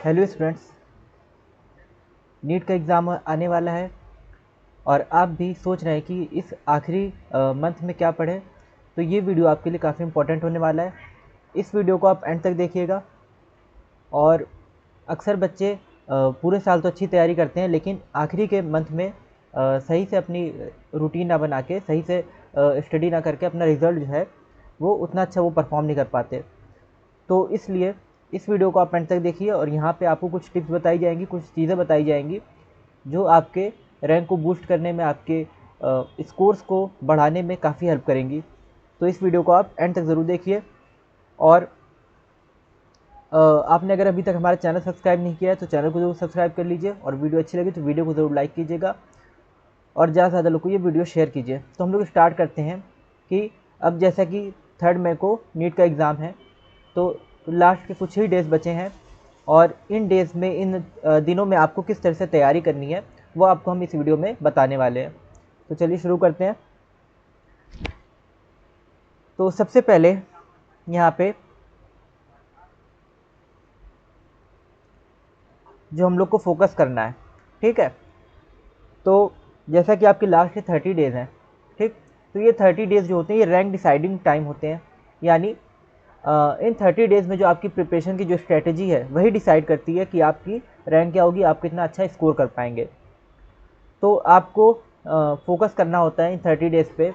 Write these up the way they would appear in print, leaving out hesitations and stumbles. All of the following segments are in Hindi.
हेलो स्टूडेंट्स, नीट का एग्ज़ाम आने वाला है और आप भी सोच रहे हैं कि इस आखिरी मंथ में क्या पढ़ें। तो ये वीडियो आपके लिए काफ़ी इम्पोर्टेंट होने वाला है। इस वीडियो को आप एंड तक देखिएगा। और अक्सर बच्चे पूरे साल तो अच्छी तैयारी करते हैं, लेकिन आखिरी के मंथ में सही से अपनी रूटीन ना बना के, सही से स्टडी ना करके अपना रिज़ल्ट जो है वो उतना अच्छा वो परफॉर्म नहीं कर पाते। तो इसलिए इस वीडियो को आप एंड तक देखिए और यहाँ पे आपको कुछ टिप्स बताई जाएंगी, कुछ चीज़ें बताई जाएंगी जो आपके रैंक को बूस्ट करने में, आपके स्कोर्स को बढ़ाने में काफ़ी हेल्प करेंगी। तो इस वीडियो को आप एंड तक ज़रूर देखिए। और आपने अगर अभी तक हमारा चैनल सब्सक्राइब नहीं किया है तो चैनल को ज़रूर सब्सक्राइब कर लीजिए, और वीडियो अच्छी लगी तो वीडियो को ज़रूर लाइक कीजिएगा और ज़्यादा से ज़्यादा लोग को ये वीडियो शेयर कीजिए। तो हम लोग स्टार्ट करते हैं कि अब जैसा कि 3 मई को नीट का एग्ज़ाम है, तो लास्ट के कुछ ही डेज़ बचे हैं और इन डेज़ में, इन दिनों में आपको किस तरह से तैयारी करनी है वो आपको हम इस वीडियो में बताने वाले हैं। तो चलिए शुरू करते हैं। तो सबसे पहले यहाँ पे जो हम लोग को फोकस करना है, ठीक है, तो जैसा कि आपके लास्ट के 30 डेज़ हैं, ठीक, तो ये 30 डेज़ जो होते हैं ये रैंक डिसाइडिंग टाइम होते हैं। यानी इन 30 डेज़ में जो आपकी प्रिपरेशन की जो स्ट्रेटजी है वही डिसाइड करती है कि आपकी रैंक क्या होगी, आप कितना अच्छा स्कोर कर पाएंगे। तो आपको फोकस करना होता है इन 30 डेज़ पे।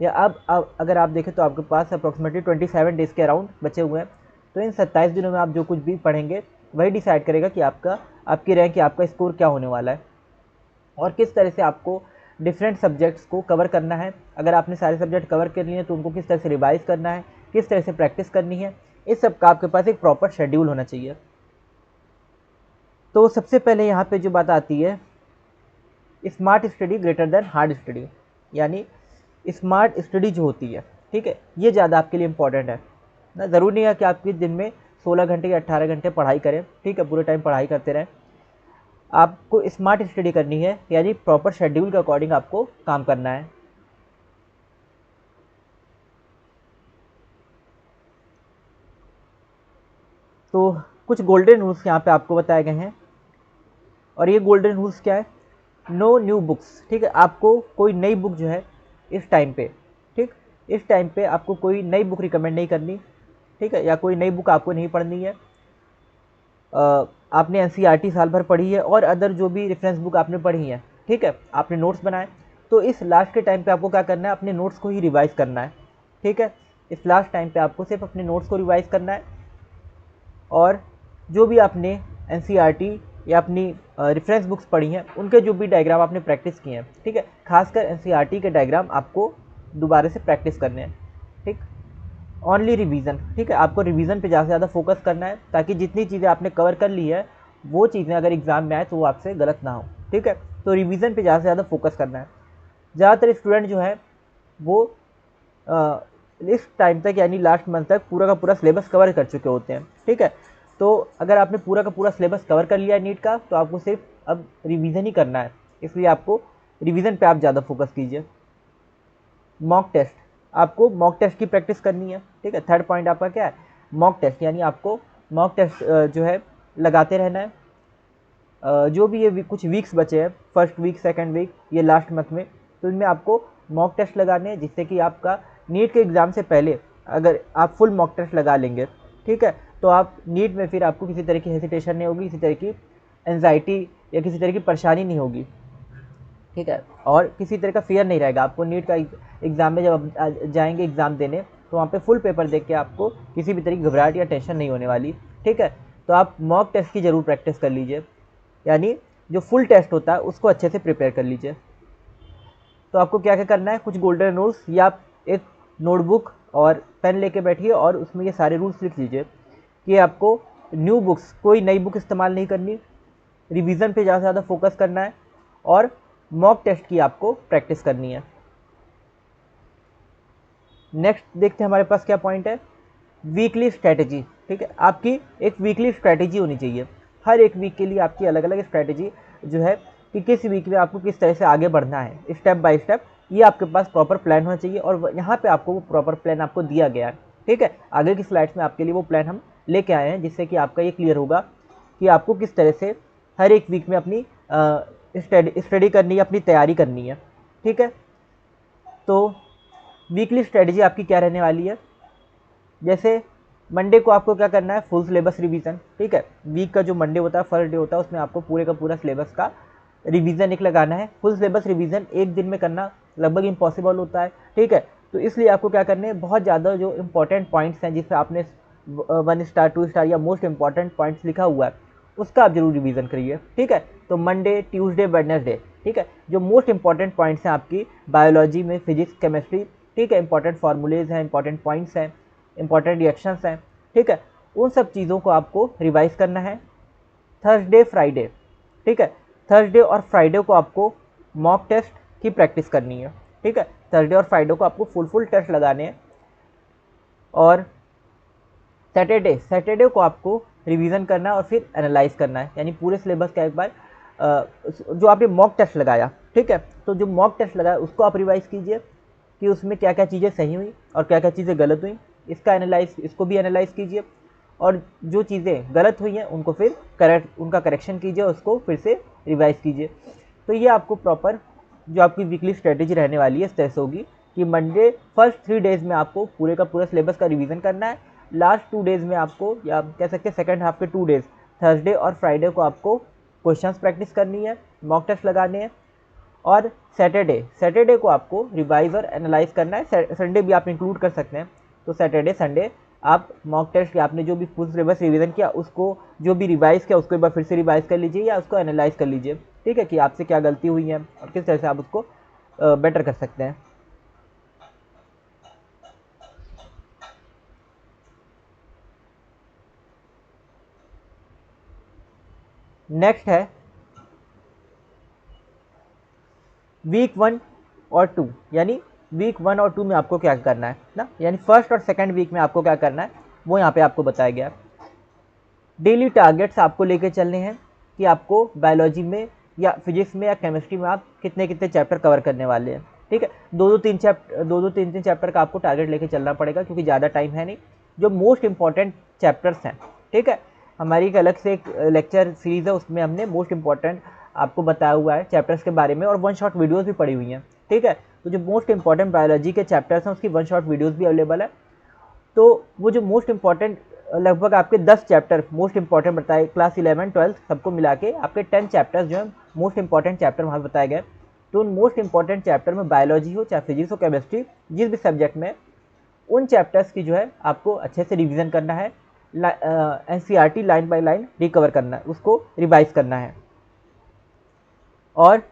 या अब अगर आप देखें तो आपके पास अप्रॉक्सीमेटली 27 डेज़ के अराउंड बचे हुए हैं। तो इन 27 दिनों में आप जो कुछ भी पढ़ेंगे वही डिसाइड करेगा कि आपकी रैंक या आपका स्कोर क्या होने वाला है और किस तरह से आपको डिफरेंट सब्जेक्ट्स को कवर करना है। अगर आपने सारे सब्जेक्ट कवर कर लिए हैं तो उनको किस तरह से रिवाइज करना है, किस तरह से प्रैक्टिस करनी है, इस सब का आपके पास एक प्रॉपर शेड्यूल होना चाहिए। तो सबसे पहले यहाँ पे जो बात आती है, smart study greater than hard study. यानी स्मार्ट स्टडी जो होती है, ठीक है, ये ज़्यादा आपके लिए इम्पॉर्टेंट है ना। ज़रूरी नहीं है कि आपके दिन में 16 घंटे या 18 घंटे पढ़ाई करें, ठीक है, पूरे टाइम पढ़ाई करते रहें। आपको स्मार्ट स्टडी करनी है, यानी प्रॉपर शेड्यूल के अकॉर्डिंग आपको काम करना है। तो कुछ गोल्डन रूल्स यहाँ पे आपको बताए गए हैं, और ये गोल्डन रूल्स क्या है? नो न्यू बुक्स, ठीक है, आपको कोई नई बुक जो है इस टाइम पे, ठीक, इस टाइम पे आपको कोई नई बुक रिकमेंड नहीं करनी, ठीक है, या कोई नई बुक आपको नहीं पढ़नी है। आपने एनसीईआरटी साल भर पढ़ी है और अदर जो भी रेफरेंस बुक आपने पढ़ी है, ठीक है, आपने नोट्स बनाए, तो इस लास्ट के टाइम पे आपको क्या करना है? अपने नोट्स को ही रिवाइज करना है, ठीक है। इस लास्ट टाइम पे आपको सिर्फ अपने नोट्स को रिवाइज करना है, और जो भी आपने एनसीईआरटी या अपनी रेफरेंस बुक्स पढ़ी हैं उनके जो भी डायग्राम आपने प्रैक्टिस किए हैं, ठीक है, खासकर एनसीईआरटी के डायग्राम आपको दोबारा से प्रैक्टिस करने हैं, ठीक। ओनली रिवीजन, ठीक है, आपको रिवीजन पे ज़्यादा से ज़्यादा फोकस करना है ताकि जितनी चीज़ें आपने कवर कर ली है वो चीज़ें अगर एग्ज़ाम में आए तो वो आपसे गलत ना हो, ठीक है। तो रिवीजन पे ज़्यादा से ज़्यादा फोकस करना है। ज़्यादातर स्टूडेंट जो है वो इस टाइम तक, यानी लास्ट मंथ तक पूरा का पूरा सिलेबस कवर कर चुके होते हैं, ठीक है। तो अगर आपने पूरा का पूरा सिलेबस कवर कर लिया है नीट का, तो आपको सिर्फ अब रिवीजन ही करना है, इसलिए आपको रिवीजन पे आप ज़्यादा फोकस कीजिए। मॉक टेस्ट, आपको मॉक टेस्ट की प्रैक्टिस करनी है, ठीक है। थर्ड पॉइंट आपका क्या है? मॉक टेस्ट, यानी आपको मॉक टेस्ट जो है लगाते रहना है। जो भी ये कुछ वीक्स बचे हैं, फर्स्ट वीक, सेकंड वीक, ये लास्ट मंथ में, तो इनमें आपको मॉक टेस्ट लगाने हैं, जिससे कि आपका नीट के एग्ज़ाम से पहले अगर आप फुल मॉक टेस्ट लगा लेंगे, ठीक है, तो आप नीट में फिर आपको किसी तरह की हेसिटेशन नहीं होगी, किसी तरह की एंजाइटी या किसी तरह की परेशानी नहीं होगी, ठीक है, और किसी तरह का फियर नहीं रहेगा आपको। नीट का एग्ज़ाम में जब आप जाएंगे एग्ज़ाम देने, तो वहाँ पे फुल पेपर देख के आपको किसी भी तरह की घबराहट या टेंशन नहीं होने वाली, ठीक है। तो आप मॉक टेस्ट की ज़रूर प्रैक्टिस कर लीजिए, यानी जो फुल टेस्ट होता है उसको अच्छे से प्रिपेयर कर लीजिए। तो आपको क्या क्या करना है? कुछ गोल्डन रूल्स, या आप एक नोटबुक और पेन लेके बैठिए और उसमें ये सारे रूल्स लिख लीजिए कि आपको न्यू बुक्स, कोई नई बुक इस्तेमाल नहीं करनी, रिवीजन पे ज़्यादा से ज़्यादा फोकस करना है, और मॉक टेस्ट की आपको प्रैक्टिस करनी है। नेक्स्ट देखते हैं हमारे पास क्या पॉइंट है। वीकली स्ट्रैटेजी, ठीक है, आपकी एक वीकली स्ट्रैटेजी होनी चाहिए। हर एक वीक के लिए आपकी अलग अलग स्ट्रैटेजी जो है कि किस वीक में आपको किस तरह से आगे बढ़ना है, स्टेप बाय स्टेप, ये आपके पास प्रॉपर प्लान होना चाहिए, और यहाँ पे आपको वो प्रॉपर प्लान आपको दिया गया है, ठीक है। आगे की स्लाइड्स में आपके लिए वो प्लान हम लेके आए हैं, जिससे कि आपका ये क्लियर होगा कि आपको किस तरह से हर एक वीक में अपनी स्टडी करनी है, अपनी तैयारी करनी है। ठीक है, तो वीकली स्ट्रेटजी आपकी क्या रहने वाली है। जैसे मंडे को आपको क्या करना है, फुल सिलेबस रिवीजन। ठीक है, वीक का जो मंडे होता है, फर्स्ट डे होता है, उसमें आपको पूरे का पूरा सिलेबस का रिवीजन एक लगाना है। फुल सिलेबस रिवीजन एक दिन में करना लगभग इम्पॉसिबल होता है। ठीक है, तो इसलिए आपको क्या करना है, बहुत ज़्यादा जो इंपॉर्टेंट पॉइंट्स हैं, जिससे आपने 1 स्टार 2 स्टार या मोस्ट इंपॉर्टेंट पॉइंट्स लिखा हुआ है, उसका आप जरूर रिवीजन करिए। ठीक है, तो मंडे, ट्यूसडे, वेडनेसडे, ठीक है, जो मोस्ट इंपॉर्टेंट पॉइंट्स हैं आपकी बायोलॉजी में, फिजिक्स, केमिस्ट्री, ठीक है, इंपॉर्टेंट फार्मूलेज हैं, इंपॉर्टेंट पॉइंट्स हैं, इंपॉर्टेंट रिएक्शंस हैं, ठीक है, उन सब चीज़ों को आपको रिवाइज करना है। थर्सडे, फ्राइडे, ठीक है, थर्सडे और फ्राइडे को आपको मॉक टेस्ट की प्रैक्टिस करनी है। ठीक है, थर्सडे और फ्राइडे को आपको फुल टेस्ट लगाने हैं। और सैटरडे को आपको रिवीजन करना है और फिर एनालाइज करना है, यानी पूरे सिलेबस का एक बार जो आपने मॉक टेस्ट लगाया, ठीक है, तो जो मॉक टेस्ट लगाया उसको आप रिवाइज कीजिए कि उसमें क्या क्या चीज़ें सही हुई और क्या क्या चीज़ें गलत हुई, इसको भी एनालाइज कीजिए। और जो चीज़ें गलत हुई हैं उनको फिर उनका करेक्शन कीजिए, उसको फिर से रिवाइज कीजिए। तो ये आपको प्रॉपर जो आपकी वीकली स्ट्रेटेजी रहने वाली है इस तरह से होगी कि मंडे फर्स्ट 3 डेज़ में आपको पूरे का पूरा सिलेबस का रिवीजन करना है। लास्ट 2 डेज़ में आपको, या कह सकते हैं सेकंड हाफ के 2 डेज़, थर्सडे और फ्राइडे को आपको क्वेश्चंस प्रैक्टिस करनी है, मॉक टेस्ट लगाने हैं। और सैटरडे को आपको रिवाइज और एनालाइज करना है। संडे भी आप इंक्लूड कर सकते हैं। तो सैटरडे संडे आप मॉक टेस्ट या आपने जो भी फुल सिलेबस रिवीजन किया उसको, जो भी रिवाइज किया उसको एक बार फिर से रिवाइज कर लीजिए या उसको एनालाइज कर लीजिए। ठीक है, कि आपसे क्या गलती हुई है और किस तरह से आप उसको बेटर कर सकते हैं। नेक्स्ट है वीक 1 और 2, यानी वीक 1 और 2 में आपको क्या करना है ना, यानी फर्स्ट और सेकंड वीक में आपको क्या करना है वो यहाँ पे आपको बताया गया है। डेली टारगेट्स आपको लेके चलने हैं कि आपको बायोलॉजी में या फिजिक्स में या केमिस्ट्री में आप कितने कितने चैप्टर कवर करने वाले हैं। ठीक है, दो तीन चैप्टर का आपको टारगेट लेके चलना पड़ेगा, क्योंकि ज़्यादा टाइम है नहीं। जो मोस्ट इंपॉर्टेंट चैप्टर्स हैं, ठीक है, हमारी एक अलग से एक लेक्चर सीरीज़ है, उसमें हमने मोस्ट इंपॉर्टेंट आपको बताया हुआ है चैप्टर्स के बारे में, और 1 शॉट वीडियोज़ भी पड़ी हुई हैं। ठीक है, तो जो मोस्ट इंपॉर्टेंट बायोलॉजी के चैप्टर्स हैं उसकी 1 शॉट वीडियोज़ भी अवेलेबल है। तो वो जो मोस्ट इंपॉर्टेंट लगभग आपके 10 चैप्टर मोस्ट इंपॉर्टेंट बताए, क्लास 11 12 सबको मिला के आपके 10 चैप्टर्स जो है मोस्ट इंपॉर्टेंट चैप्टर वहाँ बताए गए। तो उन मोस्ट इंपॉर्टेंट चैप्टर में बायोलॉजी हो चाहे फिजिक्स हो केमिस्ट्री, जिस भी सब्जेक्ट में, उन चैप्टर्स की जो है आपको अच्छे से रिवीजन करना है। NCERT line by line recover करना है, उसको रिवाइज करना है। और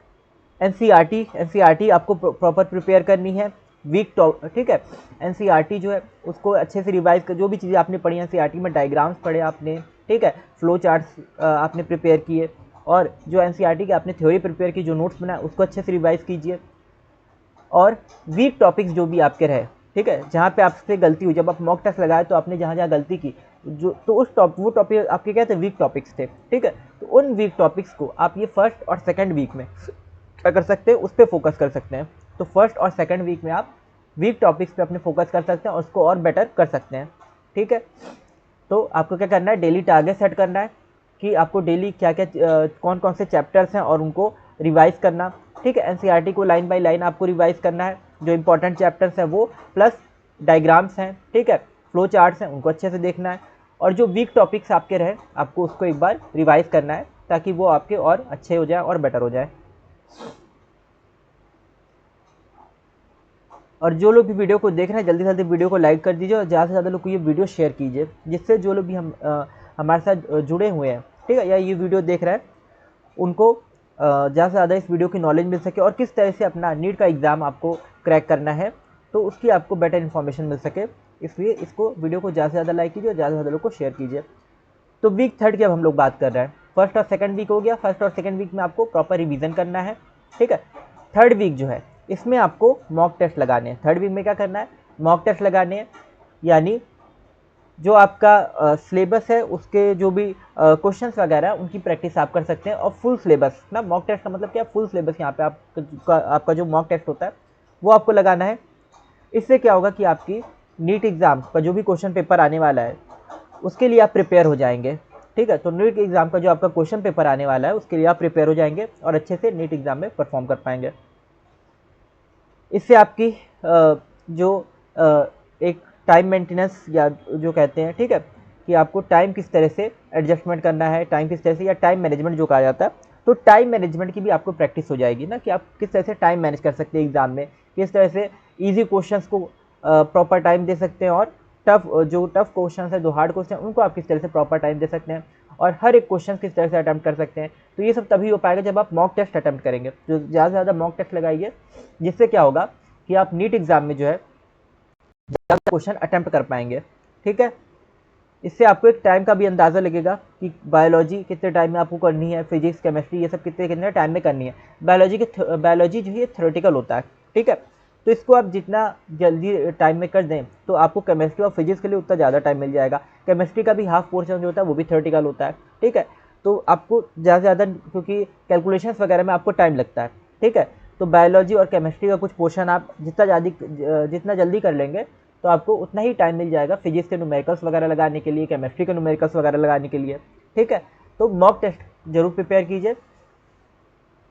NCERT आपको प्रॉपर प्रिपेयर करनी है ठीक है, NCERT जो है उसको अच्छे से रिवाइज कर, जो भी चीज़ें आपने पढ़ी NCERT में, डायग्राम्स पढ़े आपने, ठीक है, फ्लो चार्ट्स आपने प्रिपेयर किए, और जो NCERT के आपने थ्योरी प्रिपेयर की, जो नोट्स बनाए उसको अच्छे से रिवाइज कीजिए। और वीक टॉपिक्स जो भी आपके रहे, ठीक है, जहाँ पे आपसे गलती हुई, जब आप मॉक टेस्ट लगाए तो आपने जहाँ जहाँ गलती की, तो वो टॉपिक आपके क्या थे, वीक टॉपिक्स थे। ठीक है, तो उन वीक टॉपिक्स को आप ये फर्स्ट और सेकंड वीक में क्या कर सकते हैं, उस पर फोकस कर सकते हैं। तो फर्स्ट और सेकंड वीक में आप वीक टॉपिक्स पे अपने फोकस कर सकते हैं और उसको और बेटर कर सकते हैं। ठीक है, तो आपको क्या करना है, डेली टारगेट सेट करना है कि आपको डेली क्या क्या कौन कौन से चैप्टर्स हैं और उनको रिवाइज करना। ठीक है, NCERT को लाइन बाय लाइन आपको रिवाइज करना है, जो इंपॉर्टेंट चैप्टर्स हैं वो, प्लस डायग्राम्स हैं, ठीक है, फ्लो चार्ट्स हैं, उनको अच्छे से देखना है। और जो वीक टॉपिक्स आपके रहे आपको उसको एक बार रिवाइज करना है, ताकि वो आपके और अच्छे हो जाए और बेटर हो जाए। और जो लोग भी वीडियो को देख रहे हैं जल्दी से जल्दी वीडियो को लाइक कर दीजिए और ज़्यादा से ज़्यादा लोग को ये वीडियो शेयर कीजिए, जिससे जो लोग भी हमारे साथ जुड़े हुए हैं, ठीक है, या ये वीडियो देख रहे हैं, उनको ज़्यादा से ज़्यादा इस वीडियो की नॉलेज मिल सके और किस तरह से अपना नीट का एग्ज़ाम आपको क्रैक करना है, तो उसकी आपको बेटर इन्फॉर्मेशन मिल सके। इसलिए इसको वीडियो को ज़्यादा से ज़्यादा लाइक कीजिए और ज़्यादा से ज़्यादा लोग को शेयर कीजिए। तो वीक 3 की अब हम लोग बात कर रहे हैं। फर्स्ट और सेकंड वीक हो गया, फर्स्ट और सेकंड वीक में आपको प्रॉपर रिवीजन करना है। ठीक है, थर्ड वीक जो है इसमें आपको मॉक टेस्ट लगाने हैं। थर्ड वीक में क्या करना है, मॉक टेस्ट लगाने हैं, यानी जो आपका सिलेबस है उसके जो भी क्वेश्चंस वगैरह है उनकी प्रैक्टिस आप कर सकते हैं। और फुल सिलेबस ना, मॉक टेस्ट का मतलब क्या, फुल सिलेबस यहाँ पे आपका जो मॉक टेस्ट होता है वो आपको लगाना है। इससे क्या होगा कि आपकी नीट एग्ज़ाम का जो भी क्वेश्चन पेपर आने वाला है उसके लिए आप प्रिपेयर हो जाएंगे। ठीक है। तो नीट एग्ज़ाम का जो आपका क्वेश्चन पेपर आने वाला है उसके लिए आप प्रिपेयर हो जाएंगे और अच्छे से नीट एग्ज़ाम में परफॉर्म कर पाएंगे। इससे आपकी जो एक टाइम मेंटेनेंस या जो कहते हैं, ठीक है, कि आपको टाइम किस तरह से एडजस्टमेंट करना है, टाइम किस तरह से, या टाइम मैनेजमेंट जो कहा जाता है, तो टाइम मैनेजमेंट की भी आपको प्रैक्टिस हो जाएगी ना, कि आप किस तरह से टाइम मैनेज कर सकते हैं एग्जाम में, किस तरह से ईजी क्वेश्चंस को प्रॉपर टाइम दे सकते हैं, और जो टफ क्वेश्चन है, जो हार्ड क्वेश्चन उनको आप किस तरह से प्रॉपर टाइम दे सकते हैं, और हर एक क्वेश्चन किस तरह से अटैम्प्ट कर सकते हैं। तो ये सब तभी हो पाएगा जब आप मॉक टेस्ट अटैम्प्ट करेंगे। तो ज़्यादा से ज़्यादा मॉक टेस्ट लगाइए, जिससे क्या होगा कि आप नीट एग्जाम में जो है ज़्यादा क्वेश्चन अटैम्प्ट कर पाएंगे, ठीक है। इससे आपको एक टाइम का भी अंदाज़ा लगेगा कि बायोलॉजी कितने टाइम में आपको करनी है, फिजिक्स, केमिस्ट्री, ये सब कितने कितने टाइम में करनी है। बायोलॉजी जो है थ्योरेटिकल होता है, ठीक है। तो इसको आप जितना जल्दी टाइम में कर दें तो आपको केमिस्ट्री और फिजिक्स के लिए उतना ज़्यादा टाइम मिल जाएगा। केमिस्ट्री का भी हाफ पोर्शन जो होता है वो भी थ्योरेटिकल होता है, ठीक है। तो आपको ज़्यादा से ज़्यादा, क्योंकि कैलकुलेशंस वगैरह में आपको टाइम लगता है, ठीक है। तो बायोलॉजी और केमिस्ट्री का कुछ पोर्शन आप जितना जल्दी कर लेंगे तो आपको उतना ही टाइम मिल जाएगा फिजिक्स के न्यूमेरिकल्स वगैरह लगाने के लिए, केमिस्ट्री के न्यूमेरिकल्स वगैरह लगाने के लिए, ठीक है। तो मॉक टेस्ट जरूर प्रिपेयर कीजिए,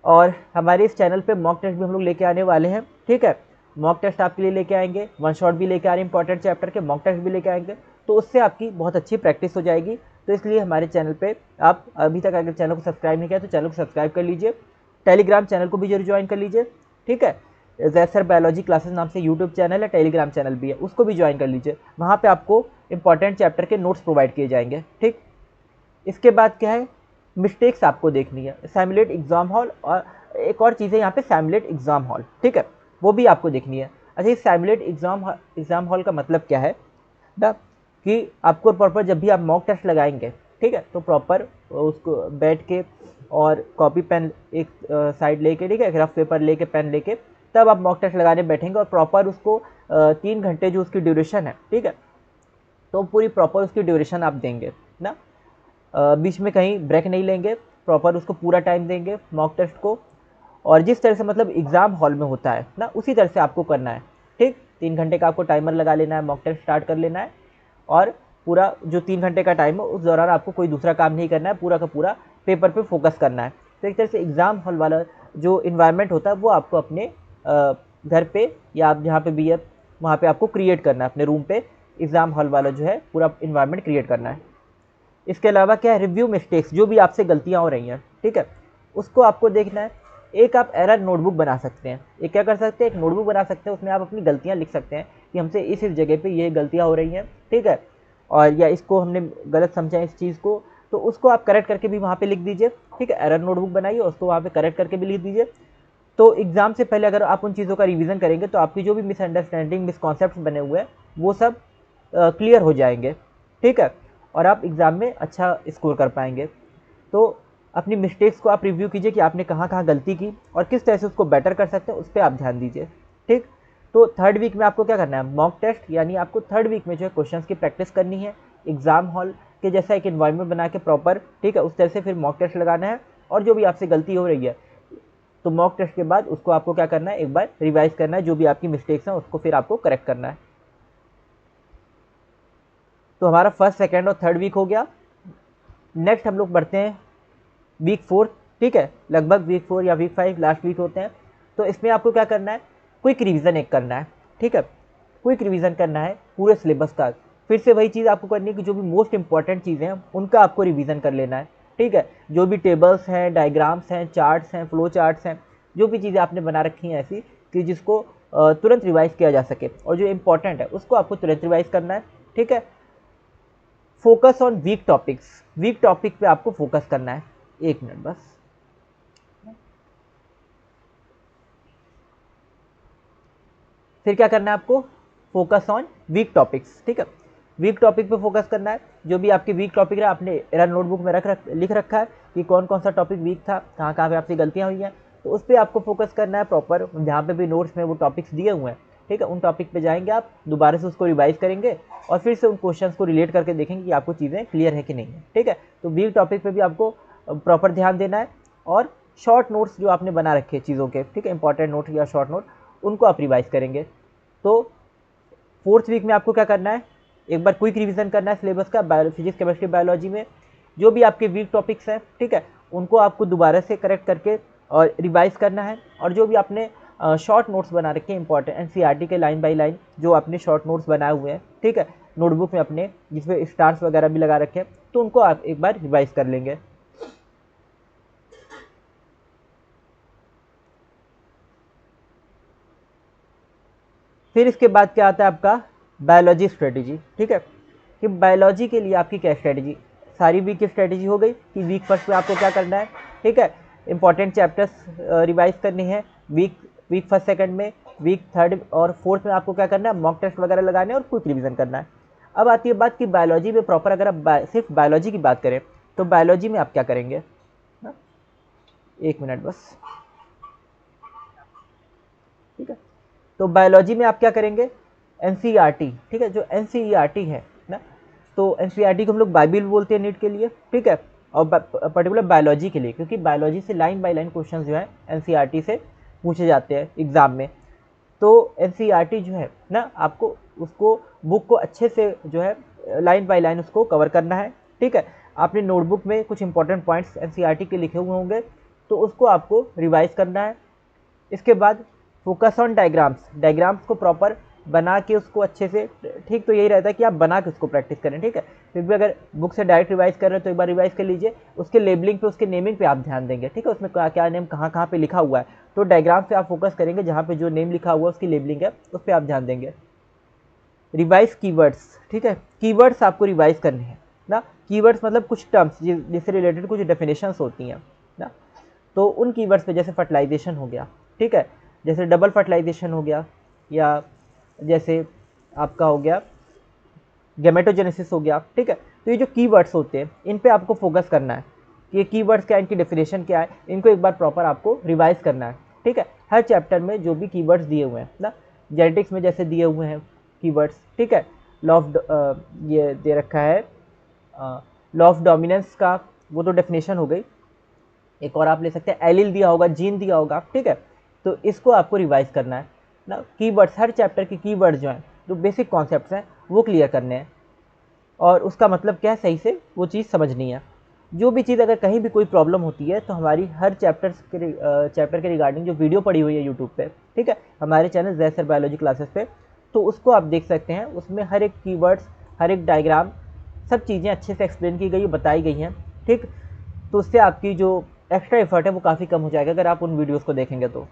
और हमारे इस चैनल पे मॉक टेस्ट भी हम लोग लेके आने वाले हैं, ठीक है। मॉक टेस्ट आपके लिए लेके आएंगे, वन शॉट भी लेके आ रहे हैं, इंपॉर्टेंट चैप्टर के मॉक टेस्ट भी लेके आएंगे, तो उससे आपकी बहुत अच्छी प्रैक्टिस हो जाएगी। तो इसलिए हमारे चैनल पे आप अभी तक अगर चैनल को सब्सक्राइब नहीं किया तो चैनल को सब्सक्राइब कर लीजिए, टेलीग्राम चैनल को भी जरूर ज्वाइन कर लीजिए, ठीक है। जैद सर बायोलॉजी क्लासेस नाम से यूट्यूब चैनल है, टेलीग्राम चैनल भी है, उसको भी ज्वाइन कर लीजिए। वहाँ पे आपको इंपॉर्टेंट चैप्टर के नोट्स प्रोवाइड किए जाएंगे, ठीक। इसके बाद क्या है, मिस्टेक्स आपको देखनी है, सिमुलेट एग्जाम हॉल, और एक और चीज़ है यहाँ पे सिमुलेट एग्जाम हॉल, ठीक है, वो भी आपको देखनी है। अच्छा, इस सिमुलेट एग्जाम हॉल का मतलब क्या है ना, कि आपको प्रॉपर जब भी आप मॉक टेस्ट लगाएंगे, ठीक है, तो प्रॉपर उसको बैठ के और कॉपी पेन एक साइड लेके, ठीक है, रफ पेपर लेके, पेन लेके, तब आप मॉक टेस्ट लगाने बैठेंगे, और प्रॉपर उसको 3 घंटे जो उसकी ड्यूरेशन है, ठीक है, तो पूरी प्रॉपर उसकी ड्यूरेशन आप देंगे ना, बीच में कहीं ब्रेक नहीं लेंगे, प्रॉपर उसको पूरा टाइम देंगे मॉक टेस्ट को, और जिस तरह से मतलब एग्ज़ाम हॉल में होता है ना उसी तरह से आपको करना है, ठीक। 3 घंटे का आपको टाइमर लगा लेना है, मॉक टेस्ट स्टार्ट कर लेना है, और पूरा जो 3 घंटे का टाइम है उस दौरान आपको कोई दूसरा काम नहीं करना है, पूरा का पूरा पेपर पे फोकस करना है। तो एक तरह से एग्ज़ाम हॉल वाला जो इन्वायरमेंट होता है वो आपको अपने घर पे या आप जहाँ पे भी है वहाँ पे आपको क्रिएट करना है, अपने रूम पे एग्ज़ाम हॉल वाला जो है पूरा इन्वायरमेंट क्रिएट करना है। इसके अलावा क्या है, रिव्यू मिस्टेक्स, जो भी आपसे गलतियाँ हो रही हैं, ठीक है, उसको आपको देखना है। एक आप एरर नोटबुक बना सकते हैं, एक क्या कर सकते हैं, एक नोटबुक बना सकते हैं, उसमें आप अपनी गलतियाँ लिख सकते हैं कि हमसे इस जगह पे ये गलतियाँ हो रही हैं, ठीक है, और या इसको हमने गलत समझा इस चीज़ को, तो उसको आप करेक्ट करके भी वहाँ पे लिख दीजिए, ठीक है। एरर नोटबुक बनाइए, उसको वहाँ पे करेक्ट करके भी लिख दीजिए। तो एग्ज़ाम से पहले अगर आप उन चीज़ों का रिवीजन करेंगे तो आपकी जो भी मिसअंडरस्टैंडिंग, मिसकॉन्सेप्ट बने हुए हैं वो सब क्लियर हो जाएंगे, ठीक है, और आप एग्ज़ाम में अच्छा स्कोर कर पाएंगे। तो अपनी मिस्टेक्स को आप रिव्यू कीजिए कि आपने कहाँ कहाँ गलती की और किस तरह से उसको बेटर कर सकते हैं, उस पर आप ध्यान दीजिए, ठीक। तो थर्ड वीक में आपको क्या करना है, मॉक टेस्ट, यानी आपको थर्ड वीक में जो है क्वेश्चंस की प्रैक्टिस करनी है, एग्ज़ाम हॉल के जैसा एक इन्वायरमेंट बना के प्रॉपर, ठीक है, उस तरह से फिर मॉक टेस्ट लगाना है, और जो भी आपसे गलती हो रही है तो मॉक टेस्ट के बाद उसको आपको क्या करना है, एक बार रिवाइज करना है, जो भी आपकी मिस्टेक्स हैं उसको फिर आपको करेक्ट करना है। तो हमारा फर्स्ट, सेकेंड और थर्ड वीक हो गया। नेक्स्ट हम लोग बढ़ते हैं वीक 4, ठीक है, लगभग वीक 4 या वीक 5 लास्ट वीक होते हैं। तो इसमें आपको क्या करना है, क्विक रिवीजन एक करना है, ठीक है, क्विक रिवीजन करना है पूरे सिलेबस का। फिर से वही चीज़ आपको करनी है कि जो भी मोस्ट इंपॉर्टेंट चीज़ें हैं उनका आपको रिवीजन कर लेना है, ठीक है। जो भी टेबल्स हैं, डायग्राम्स हैं, चार्ट्स हैं, फ्लो चार्ट्स हैं, जो भी चीज़ें आपने बना रखी हैं ऐसी कि जिसको तुरंत रिवाइज किया जा सके, और जो इंपॉर्टेंट है उसको आपको तुरंत रिवाइज करना है, ठीक है। Focus on weak topics, weak topic पे आपको फोकस करना है। 1 मिनट बस। फिर क्या करना है आपको, फोकस ऑन वीक टॉपिक्स, ठीक है, वीक टॉपिक पे फोकस करना है। जो भी आपके वीक टॉपिक है आपने एरर नोटबुक में लिख रखा है कि कौन कौन सा टॉपिक वीक था, कहाँ कहाँ पे आपसे गलतियाँ हुई हैं, तो उस पर आपको फोकस करना है प्रॉपर। जहाँ पे भी नोट्स में वो टॉपिक्स दिए हुए हैं, ठीक है, उन टॉपिक पे जाएंगे आप, दोबारा से उसको रिवाइज करेंगे और फिर से उन क्वेश्चंस को रिलेट करके देखेंगे कि आपको चीज़ें क्लियर है कि नहीं है, ठीक है। तो वीक टॉपिक पे भी आपको प्रॉपर ध्यान देना है, और शॉर्ट नोट्स जो आपने बना रखे हैं चीज़ों के, ठीक है, इंपॉर्टेंट नोट या शॉर्ट नोट, उनको आप रिवाइज करेंगे। तो फोर्थ वीक में आपको क्या करना है, एक बार क्विक रिवीजन करना है सिलेबस का, फिजिक्स, केमिस्ट्री, बायोलॉजी में। जो भी आपके वीक टॉपिक्स हैं, ठीक है, उनको आपको दोबारा से करेक्ट करके और रिवाइज करना है। और जो भी आपने शॉर्ट नोट्स बना रखे हैं इंपॉर्टेंट एनसीईआरटी के लाइन बाय लाइन, जो आपने शॉर्ट नोट्स बनाए हुए हैं, ठीक है, नोटबुक में अपने, जिसमें स्टार्स वगैरह भी लगा रखे हैं, तो उनको आप एक बार रिवाइज कर लेंगे। फिर इसके बाद क्या आता है आपका बायोलॉजी स्ट्रेटेजी, ठीक है, कि बायोलॉजी के लिए आपकी क्या स्ट्रेटेजी, सारी वीक की स्ट्रेटेजी हो गई कि वीक फर्स्ट में आपको क्या करना है, ठीक है, इंपॉर्टेंट चैप्टर्स रिवाइज करने हैं वीक फर्स्ट सेकंड में, वीक थर्ड और फोर्थ में आपको क्या करना है, मॉक टेस्ट वगैरह लगाने हैं और क्विक रिवीजन करना है। अब आती है बात कि बायोलॉजी में प्रॉपर अगर आप सिर्फ बायोलॉजी की बात करें तो बायोलॉजी में आप क्या करेंगे, हाँ? एक मिनट बस, ठीक है। तो बायोलॉजी में आप क्या करेंगे, एनसीईआरटी, ठीक है, जो एनसीईआरटी है ना, तो एनसीईआरटी को हम लोग बाइबिल बोलते हैं नीट के लिए, ठीक है, और पर्टिकुलर बायोलॉजी के लिए, क्योंकि बायोलॉजी से लाइन बाय लाइन क्वेश्चन जो है एनसीईआरटी से पूछे जाते हैं एग्जाम में। तो एनसीईआरटी जो है ना, आपको उसको बुक को अच्छे से जो है लाइन बाय लाइन उसको कवर करना है, ठीक है। आपने नोटबुक में कुछ इंपॉर्टेंट पॉइंट्स एनसीईआरटी के लिखे हुए होंगे, तो उसको आपको रिवाइज करना है। इसके बाद फोकस ऑन डायग्राम्स को प्रॉपर बना के उसको अच्छे से, ठीक, तो यही रहता है कि आप बना के उसको प्रैक्टिस करें, ठीक है। फिर भी अगर बुक से डायरेक्ट रिवाइज कर रहे हैं तो एक बार रिवाइज कर लीजिए, उसके लेबलिंग पे, उसके नेमिंग पे आप ध्यान देंगे, ठीक है, उसमें क्या नेम कहाँ पे लिखा हुआ है, तो डायग्राम पे आप फोकस करेंगे, जहाँ पे जो नेम लिखा हुआ है उसकी लेबलिंग है उस पर आप ध्यान देंगे। रिवाइज कीवर्ड्स, ठीक है, कीवर्ड्स आपको रिवाइज करने हैं ना। कीवर्ड्स मतलब कुछ टर्म्स जिससे रिलेटेड कुछ डेफिनेशंस होती हैं ना, तो उन कीवर्ड्स पे, जैसे फर्टिलाइजेशन हो गया, ठीक है, जैसे डबल फर्टिलाइजेशन हो गया, या जैसे आपका हो गया गैमेटोजेनेसिस हो गया, ठीक है। तो ये जो कीवर्ड्स होते हैं इन पे आपको फोकस करना है कि ये कीवर्ड्स क्या है, इनकी डेफिनेशन क्या है, इनको एक बार प्रॉपर आपको रिवाइज करना है, ठीक है। हर चैप्टर में जो भी कीवर्ड्स दिए हुए हैं ना, जेनेटिक्स में जैसे दिए हुए हैं कीवर्ड्स, ठीक है, लॉ ऑफ, ये दे रखा है लॉ ऑफ डोमिनेंस का, वो तो डेफिनेशन हो गई। एक और आप ले सकते हैं, एलिल दिया होगा, जीन दिया होगा, ठीक है, तो इसको आपको रिवाइज करना है ना। कीवर्ड्स, हर चैप्टर के कीवर्ड्स जो हैं, जो बेसिक कॉन्सेप्ट्स हैं, वो क्लियर करने हैं, और उसका मतलब क्या है सही से वो चीज़ समझनी है। जो भी चीज़, अगर कहीं भी कोई प्रॉब्लम होती है तो हमारी हर चैप्टर के रिगार्डिंग जो वीडियो पड़ी हुई है यूट्यूब पे, ठीक है, हमारे चैनल जय सर बायोलॉजी क्लासेस पे, तो उसको आप देख सकते हैं। उसमें हर एक कीवर्ड्स, हर एक डायग्राम, सब चीज़ें अच्छे से एक्सप्लेन की गई, बताई गई हैं, ठीक। तो उससे आपकी जो एक्स्ट्रा एफर्ट है वो काफ़ी कम हो जाएगा अगर आप उन वीडियोज़ को देखेंगे तो।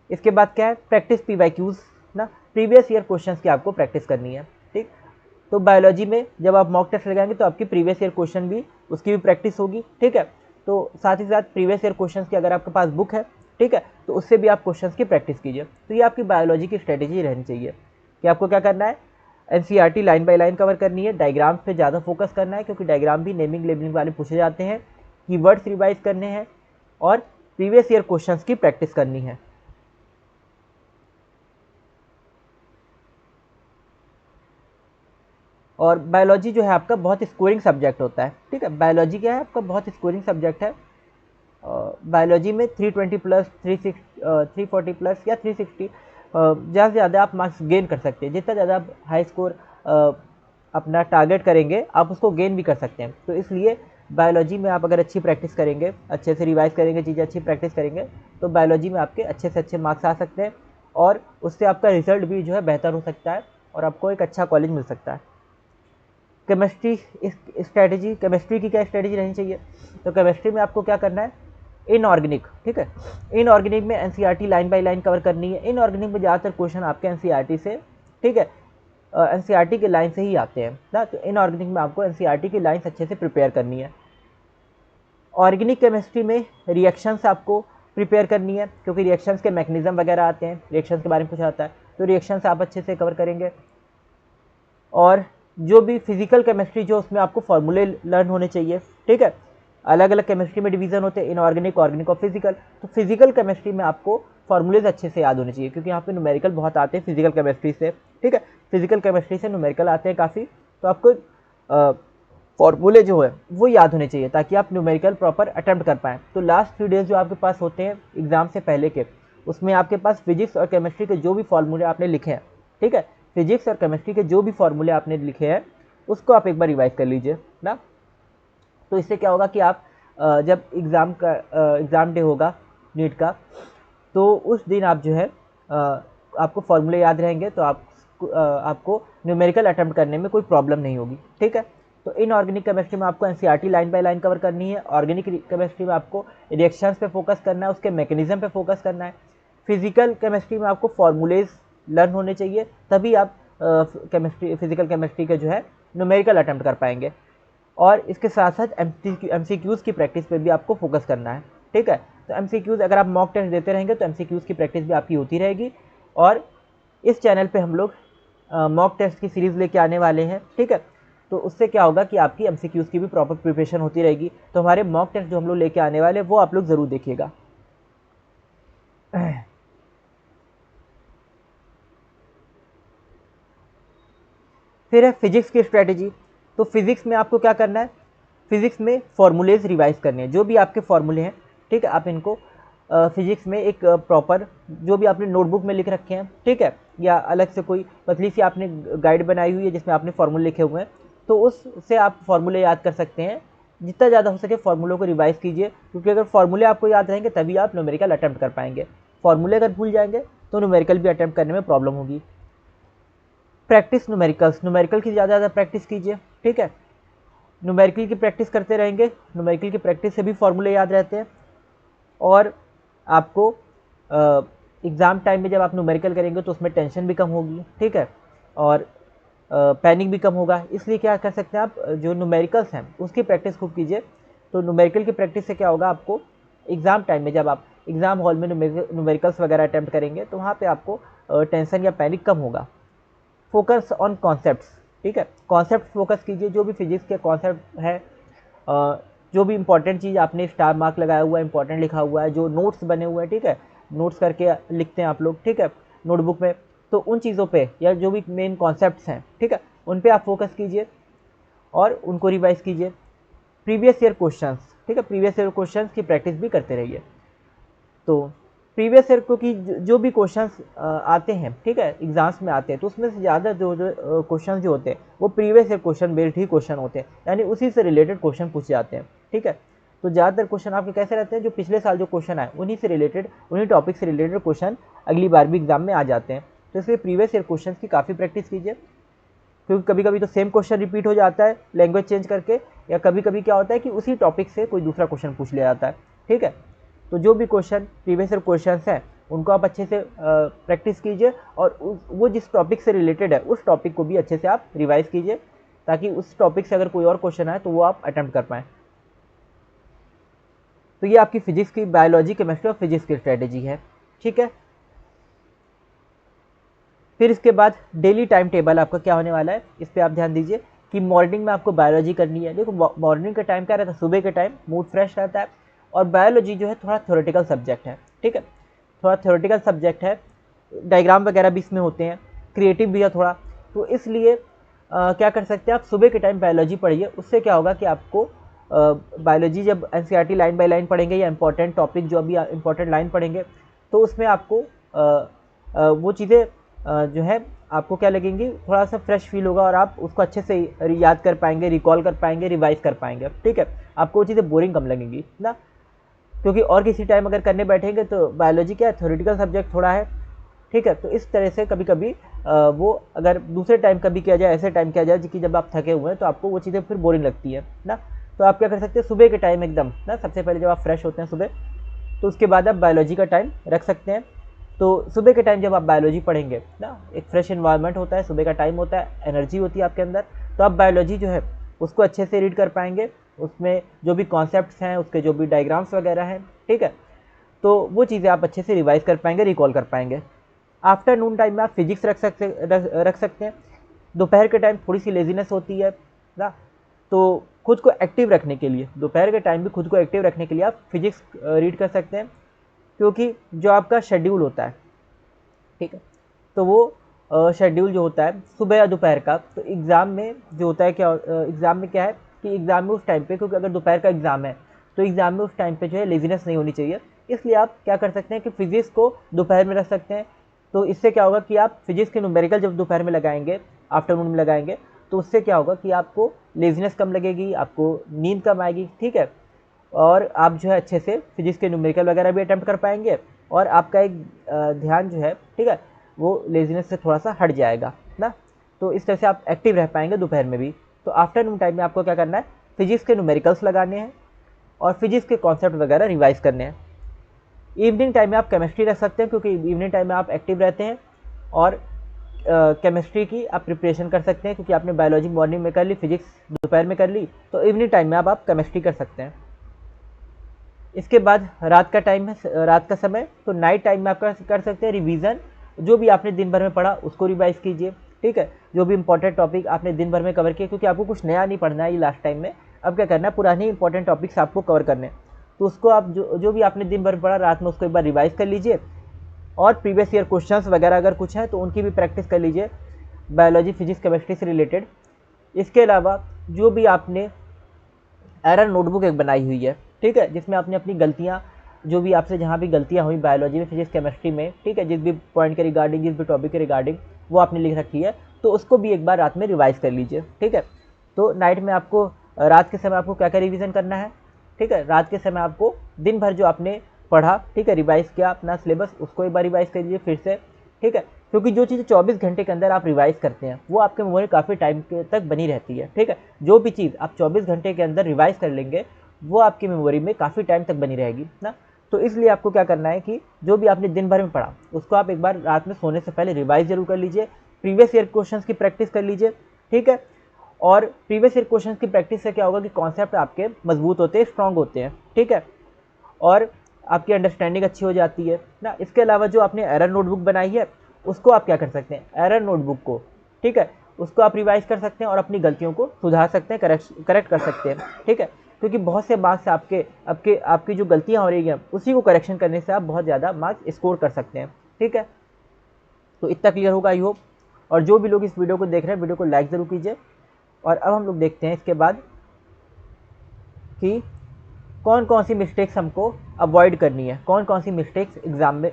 इसके बाद क्या है, प्रैक्टिस PYQs ना, प्रीवियस ईयर क्वेश्चंस की आपको प्रैक्टिस करनी है, ठीक। तो बायोलॉजी में जब आप मॉक टेस्ट लगाएंगे तो आपकी प्रीवियस ईयर क्वेश्चन भी, उसकी भी प्रैक्टिस होगी, ठीक है। तो साथ ही साथ प्रीवियस ईयर क्वेश्चंस की अगर आपके पास बुक है, ठीक है, तो उससे भी आप क्वेश्चंस की प्रैक्टिस कीजिए। तो ये आपकी बायोलॉजी की स्ट्रेटेजी रहनी चाहिए कि आपको क्या करना है, NCERT line by line cover करनी है, डायग्राम पे ज़्यादा फोकस करना है, क्योंकि डायग्राम भी नेमिंग लेबलिंग वाले पूछे जाते हैं, कीवर्ड्स रिवाइज करने हैं, और प्रीवियस ईयर क्वेश्चंस की प्रैक्टिस करनी है। और बायोलॉजी जो है आपका बहुत स्कोरिंग सब्जेक्ट होता है, ठीक है, बायोलॉजी क्या है आपका बहुत स्कोरिंग सब्जेक्ट है। बायोलॉजी में 320 प्लस, 340 प्लस या 360, ज़्यादा से ज़्यादा आप मार्क्स गेन कर सकते हैं। जितना ज़्यादा आप हाई स्कोर अपना टारगेट करेंगे, आप उसको गेन भी कर सकते हैं। तो इसलिए बायोलॉजी में आप अगर अच्छी प्रैक्टिस करेंगे, अच्छे से रिवाइज करेंगे, चीज़ें अच्छी प्रैक्टिस करेंगे, तो बायोलॉजी में आपके अच्छे से अच्छे मार्क्स आ सकते हैं, और उससे आपका रिजल्ट भी जो है बेहतर हो सकता है, और आपको एक अच्छा कॉलेज मिल सकता है। केमिस्ट्री स्ट्रेटेजी, केमिस्ट्री की क्या स्ट्रेटेजी रहनी चाहिए, तो केमिस्ट्री में आपको क्या करना है, इनऑर्गेनिक, ठीक है, इनऑर्गेनिक में NCERT line by line cover करनी है। इनऑर्गेनिक में ज़्यादातर क्वेश्चन आपके एनसीईआरटी से, ठीक है, एनसीईआरटी के लाइन से ही आते हैं ना, तो इनऑर्गेनिक में आपको एनसीईआरटी की लाइन्स अच्छे से प्रिपेयर करनी है। ऑर्गेनिक केमिस्ट्री में रिएक्शंस आपको प्रिपेयर करनी है, क्योंकि रिएक्शंस के मैकेनिज्म वगैरह आते हैं, रिएक्शंस के बारे में पूछा जाता है, तो रिएक्शंस आप अच्छे से कवर करेंगे। और जो भी फिजिकल केमिस्ट्री, जो उसमें आपको फार्मूले लर्न होने चाहिए, ठीक है, अलग अलग केमिस्ट्री में डिवीजन होते हैं, इनऑर्गेनिक, ऑर्गेनिक और फिजिकल। तो फिजिकल केमिस्ट्री में आपको फार्मूलेज अच्छे से याद होने चाहिए, क्योंकि यहाँ पे न्यूमेरिकल बहुत आते हैं फिजिकल केमिस्ट्री से, ठीक है, फिजिकल केमिस्ट्री से न्यूमेरिकल आते हैं काफ़ी, तो आपको फॉर्मूले जो है वो याद होने चाहिए, ताकि आप न्यूमेरिकल प्रॉपर अटेम्प्ट कर पाएँ। तो लास्ट 3 डेज जो आपके पास होते हैं एग्जाम से पहले के, उसमें आपके पास फिजिक्स और केमिस्ट्री के जो भी फॉर्मूले आपने लिखे हैं, ठीक है, फिजिक्स और केमिस्ट्री के जो भी फॉर्मूले आपने लिखे हैं, उसको आप एक बार रिवाइज कर लीजिए ना। तो इससे क्या होगा कि आप जब एग्ज़ाम डे होगा नीट का, तो उस दिन आप जो है आपको फॉर्मूले याद रहेंगे, तो आपको न्यूमेरिकल अटेम्प्ट करने में कोई प्रॉब्लम नहीं होगी। ठीक है, तो इनऑर्गेनिक केमिस्ट्री में आपको NCERT line by line cover करनी है। ऑर्गेनिक केमिस्ट्री में आपको रिएक्शंस पे फोकस करना है, उसके मैकेनिज्म पे फोकस करना है। फिजिकल केमिस्ट्री में आपको फार्मूलेज लर्न होने चाहिए, तभी आप फिजिकल केमिस्ट्री के जो है न्यूमेरिकल अटेम्प्ट कर पाएंगे। और इसके साथ साथ एमसीक्यूज़ की प्रैक्टिस पे भी आपको फोकस करना है। ठीक है, तो एमसीक्यूज़ अगर आप मॉक टेस्ट देते रहेंगे तो एमसीक्यूज़ की प्रैक्टिस भी आपकी होती रहेगी। और इस चैनल पे हम लोग मॉक टेस्ट की सीरीज़ लेके आने वाले हैं। ठीक है, तो उससे क्या होगा कि आपकी एमसीक्यूज़ की भी प्रॉपर प्रिपरेशन होती रहेगी। तो हमारे मॉक टेस्ट जो हम लोग लेके आने वाले हैं वो आप लोग ज़रूर देखिएगा। फिर है फिजिक्स की स्ट्रेटेजी। तो फिजिक्स में आपको क्या करना है, फिजिक्स में फॉर्मूलेज रिवाइज करने हैं। जो भी आपके फॉर्मूले हैं, ठीक है, आप इनको फिजिक्स में एक प्रॉपर जो भी आपने नोटबुक में लिख रखे हैं, ठीक है, या अलग से कोई पतली सी आपने गाइड बनाई हुई है जिसमें आपने फॉर्मूले लिखे हुए हैं, तो उससे आप फॉर्मूले याद कर सकते हैं। जितना ज़्यादा हो सके फॉर्मूलों को रिवाइज कीजिए, क्योंकि अगर फॉर्मूले आपको याद रहेंगे तभी आप न्यूमेरिकल अटैम्प्ट कर पाएंगे। फॉर्मूले अगर भूल जाएंगे तो न्यूमेरिकल भी अटैम्प्ट करने में प्रॉब्लम होगी। प्रैक्टिस न्यूमेरिकल की ज़्यादा प्रैक्टिस कीजिए। ठीक है, न्यूमेरिकल की प्रैक्टिस करते रहेंगे, न्यूमेरिकल की प्रैक्टिस से भी फॉर्मूले याद रहते हैं। और आपको एग्ज़ाम टाइम में जब आप न्यूमेरिकल करेंगे तो उसमें टेंशन भी कम होगी। ठीक है, और पैनिक भी कम होगा। इसलिए क्या कर सकते हैं आप, जो न्यूमेरिकल्स हैं उसकी प्रैक्टिस खूब कीजिए। तो न्यूमेरिकल की प्रैक्टिस से क्या होगा, आपको एग्ज़ाम टाइम में जब आप एग्ज़ाम हॉल में न्यूमेरिकल्स वगैरह अटैम्प्ट करेंगे तो वहाँ पे आपको टेंशन या पैनिक कम होगा। Focus on concepts. ठीक है, कॉन्सेप्ट फोकस कीजिए। जो भी फिजिक्स के कॉन्सेप्ट है, जो भी इंपॉर्टेंट चीज़ आपने स्टार मार्क लगाया हुआ है, इंपॉर्टेंट लिखा हुआ है, जो नोट्स बने हुए हैं, ठीक है, नोट्स करके लिखते हैं आप लोग, ठीक है, नोटबुक में, तो उन चीज़ों पे या जो भी मेन कॉन्सेप्ट्स हैं, ठीक है, उन पे आप फोकस कीजिए और उनको रिवाइज कीजिए। प्रीवियस ईयर क्वेश्चंस, ठीक है, प्रीवियस ईयर क्वेश्चंस की प्रैक्टिस भी करते रहिए। तो प्रीवियस ईयर को की जो भी क्वेश्चंस आते हैं, ठीक है, एग्जाम्स में आते हैं, तो उसमें से ज़्यादा जो क्वेश्चन जो होते हैं वो प्रीवियस ईयर क्वेश्चन बेस्ड ही क्वेश्चन होते हैं, यानी उसी से रिलेटेड क्वेश्चन पूछे जाते हैं। ठीक है, तो ज़्यादातर क्वेश्चन आपके कैसे रहते हैं, जो पिछले साल जो क्वेश्चन आए उन्हीं से रिलेटेड, उन्हीं टॉपिक से रिलेटेड क्वेश्चन अगली बार भी एग्जाम में आ जाते हैं। तो इसलिए प्रीवियस ईयर क्वेश्चन की काफ़ी प्रैक्टिस कीजिए, क्योंकि कभी कभी तो सेम क्वेश्चन रिपीट हो जाता है लैंग्वेज चेंज करके, या कभी कभी क्या होता है कि उसी टॉपिक से कोई दूसरा क्वेश्चन पूछ लिया जाता है। ठीक है, तो जो भी क्वेश्चन प्रीवियस ईयर क्वेश्चन हैं उनको आप अच्छे से प्रैक्टिस कीजिए, और वो जिस टॉपिक से रिलेटेड है उस टॉपिक को भी अच्छे से आप रिवाइज कीजिए, ताकि उस टॉपिक से अगर कोई और क्वेश्चन आए तो वो आप अटेम्प्ट कर पाएँ। तो ये आपकी फिजिक्स की, बायोलॉजी, केमिस्ट्री और फिजिक्स की स्ट्रेटेजी है। ठीक है, फिर इसके बाद डेली टाइम टेबल आपका क्या होने वाला है, इस पर आप ध्यान दीजिए कि मॉर्निंग में आपको बायोलॉजी करनी है। देखो मॉर्निंग का टाइम क्या रहता है, सुबह के टाइम मूड फ्रेश रहता है, और बायोलॉजी जो है थोड़ा थ्योरेटिकल सब्जेक्ट है। ठीक है, थोड़ा थ्योरेटिकल सब्जेक्ट है, डायग्राम वगैरह भी इसमें होते हैं, क्रिएटिव भी है थोड़ा, तो इसलिए क्या कर सकते हैं आप, सुबह के टाइम बायोलॉजी पढ़िए। उससे क्या होगा कि आपको बायोलॉजी जब एनसीईआरटी लाइन बाय लाइन पढ़ेंगे या इंपॉर्टेंट टॉपिक जो अभी इंपॉर्टेंट लाइन पढ़ेंगे, तो उसमें आपको वो चीज़ें जो है आपको क्या लगेंगी, थोड़ा सा फ्रेश फील होगा और आप उसको अच्छे से याद कर पाएंगे, रिकॉल कर पाएंगे, रिवाइज कर पाएंगे। ठीक है, आपको वो चीज़ें बोरिंग कम लगेंगी ना, क्योंकि और किसी टाइम अगर करने बैठेंगे तो बायोलॉजी क्या है, थ्योरेटिकल सब्जेक्ट थोड़ा है। ठीक है, तो इस तरह से कभी कभी वो अगर दूसरे टाइम कभी किया जाए, ऐसे टाइम किया जाए कि जब आप थके हुए हैं, तो आपको वो चीज़ें फिर बोरिंग लगती है ना। तो आप क्या कर सकते हैं, सुबह के टाइम एकदम ना, सबसे पहले जब आप फ्रेश होते हैं सुबह, तो उसके बाद आप बायोलॉजी का टाइम रख सकते हैं। तो सुबह के टाइम जब आप बायोलॉजी पढ़ेंगे ना, एक फ्रेश एनवायरनमेंट होता है, सुबह का टाइम होता है, एनर्जी होती है आपके अंदर, तो आप बायोलॉजी जो है उसको अच्छे से रीड कर पाएंगे। उसमें जो भी कॉन्सेप्ट्स हैं, उसके जो भी डायग्राम्स वगैरह हैं, ठीक है, तो वो चीज़ें आप अच्छे से रिवाइज कर पाएंगे, रिकॉल कर पाएंगे। आफ्टरनून टाइम में आप फिजिक्स रख सकते हैं। दोपहर के टाइम थोड़ी सी लेजीनेस होती है ना, तो खुद को एक्टिव रखने के लिए, दोपहर के टाइम भी खुद को एक्टिव रखने के लिए आप फिजिक्स रीड कर सकते हैं, क्योंकि जो आपका शेड्यूल होता है, ठीक है, तो वो शेड्यूल जो होता है सुबह या दोपहर का, तो एग्ज़ाम में जो होता है क्या, एग्ज़ाम में क्या है कि एग्ज़ाम में उस टाइम पे, क्योंकि अगर दोपहर का एग्ज़ाम है तो एग्ज़ाम में उस टाइम पे जो है लेजीनेस नहीं होनी चाहिए, इसलिए आप क्या कर सकते हैं कि फिजिक्स को दोपहर में रख सकते हैं। तो इससे क्या होगा कि आप फिजिक्स के न्यूमेरिकल जब दोपहर में लगाएंगे, आफ्टरनून में लगाएंगे, तो उससे क्या होगा कि आपको लेजीनेस कम लगेगी, आपको नींद कम आएगी, ठीक है, और आप जो है अच्छे से फिजिक्स के न्यूमेरिकल वगैरह भी अटैम्प्ट कर पाएंगे, और आपका एक ध्यान जो है, ठीक है, वो लेजीनेस से थोड़ा सा हट जाएगा ना। तो इस तरह से आप एक्टिव रह पाएंगे दोपहर में भी। तो आफ्टरनून टाइम में आपको क्या करना है, फिजिक्स के न्यूमेरिकल्स लगाने हैं और फिजिक्स के कॉन्सेप्ट वगैरह रिवाइज करने हैं। इवनिंग टाइम में आप केमिस्ट्री रख सकते हैं, क्योंकि इवनिंग टाइम में आप एक्टिव रहते हैं, और केमिस्ट्री की आप प्रिपरेशन कर सकते हैं, क्योंकि आपने बायोलॉजी मॉर्निंग में कर ली, फिजिक्स दोपहर में कर ली, तो इवनिंग टाइम में आप केमिस्ट्री कर सकते हैं। इसके बाद रात का टाइम है, रात का समय, तो नाइट टाइम में आप कर सकते हैं रिवीजन। जो भी आपने दिन भर में पढ़ा उसको रिवाइज कीजिए, ठीक है, जो भी इंपॉर्टेंट टॉपिक आपने दिन भर में कवर किए, क्योंकि आपको कुछ नया नहीं पढ़ना है ये लास्ट टाइम में। अब क्या करना है, पुराने इंपॉर्टेंट टॉपिक्स आपको कवर करने हैं, तो उसको आप जो भी आपने दिन भर में पढ़ा रात में उसको एक बार रिवाइज कर लीजिए, और प्रीवियस ईयर क्वेश्चंस वगैरह अगर कुछ हैं तो उनकी भी प्रैक्टिस कर लीजिए, बायोलॉजी फिजिक्स केमिस्ट्री से रिलेटेड। इसके अलावा जो भी आपने एरर नोटबुक एक बनाई हुई है, ठीक है, जिसमें आपने अपनी गलतियाँ, जो भी आपसे जहाँ भी गलतियाँ हुई बायोलॉजी में, फिजिक्स केमिस्ट्री में, ठीक है, जिस भी पॉइंट के रिगार्डिंग, जिस भी टॉपिक के रिगार्डिंग वो आपने लिख रखी है, तो उसको भी एक बार रात में रिवाइज कर लीजिए, ठीक है। तो नाइट में आपको, रात के समय आपको क्या क्या रिवीजन करना है, ठीक है, रात के समय आपको दिन भर जो आपने पढ़ा, ठीक है, रिवाइज किया अपना सिलेबस, उसको एक बार रिवाइज कर लीजिए फिर से, ठीक है, क्योंकि जो चीज़ें 24 घंटे के अंदर आप रिवाइज करते हैं वो आपके मेमोरी काफ़ी टाइम तक बनी रहती है, ठीक है। जो भी चीज़ आप 24 घंटे के अंदर रिवाइज कर लेंगे वो आपकी मेमोरी में काफ़ी टाइम तक बनी रहेगी ना। तो इसलिए आपको क्या करना है कि जो भी आपने दिन भर में पढ़ा उसको आप एक बार रात में सोने से पहले रिवाइज जरूर कर लीजिए, प्रीवियस ईयर क्वेश्चंस की प्रैक्टिस कर लीजिए, ठीक है। और प्रीवियस ईयर क्वेश्चंस की प्रैक्टिस से क्या होगा कि कॉन्सेप्ट आपके मजबूत होते हैं, स्ट्रांग होते हैं, ठीक है, और आपकी अंडरस्टैंडिंग अच्छी हो जाती है ना। इसके अलावा जो आपने एरर नोटबुक बनाई है उसको आप क्या कर सकते हैं, एरर नोटबुक को, ठीक है, उसको आप रिवाइज कर सकते हैं और अपनी गलतियों को सुधार सकते हैं, करेक्ट कर सकते हैं, ठीक है, क्योंकि बहुत से मार्क्स आपके आपके आपकी जो गलतियां हो रही हैं उसी को करेक्शन करने से आप बहुत ज़्यादा मार्क्स स्कोर कर सकते हैं, ठीक है। तो इतना क्लियर होगा आई होप। और जो भी लोग इस वीडियो को देख रहे हैं वीडियो को लाइक ज़रूर कीजिए। और अब हम लोग देखते हैं इसके बाद कि कौन कौन सी मिस्टेक्स हमको अवॉइड करनी है, कौन कौन सी मिस्टेक्स एग्जाम में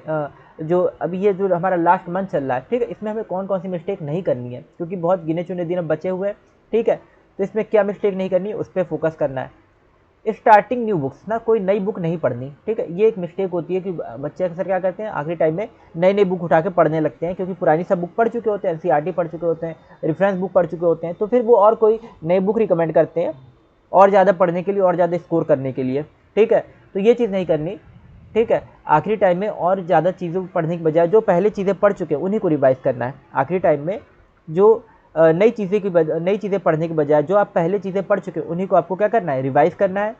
जो अभी ये जो हमारा लास्ट मंथ चल रहा है, ठीक है, इसमें हमें कौन कौन सी मिस्टेक नहीं करनी है, क्योंकि बहुत गिने चुने दिन अब बचे हुए हैं, ठीक है। तो इसमें क्या मिस्टेक नहीं करनी है उस पर फोकस करना है। स्टार्टिंग न्यू बुक्स ना, कोई नई बुक नहीं पढ़नी, ठीक है, ये एक मिस्टेक होती है कि बच्चे अक्सर क्या करते हैं आखिरी टाइम में नई नई बुक उठा के पढ़ने लगते हैं, क्योंकि पुरानी सब बुक पढ़ चुके होते हैं, एनसीईआरटी पढ़ चुके होते हैं, रेफरेंस बुक पढ़ चुके होते हैं, तो फिर वो और कोई नई बुक रिकमेंड करते हैं और ज़्यादा पढ़ने के लिए और ज़्यादा स्कोर करने के लिए, ठीक है। तो ये चीज़ नहीं करनी, ठीक है। आखिरी टाइम में और ज़्यादा चीज़ों पढ़ने के बजाय जो पहले चीज़ें पढ़ चुके हैं उन्हीं को रिवाइज करना है। आखिरी टाइम में जो नई चीज़ें पढ़ने के बजाय जो आप पहले चीज़ें पढ़ चुके हैं उन्हीं को आपको क्या करना है, रिवाइज करना है।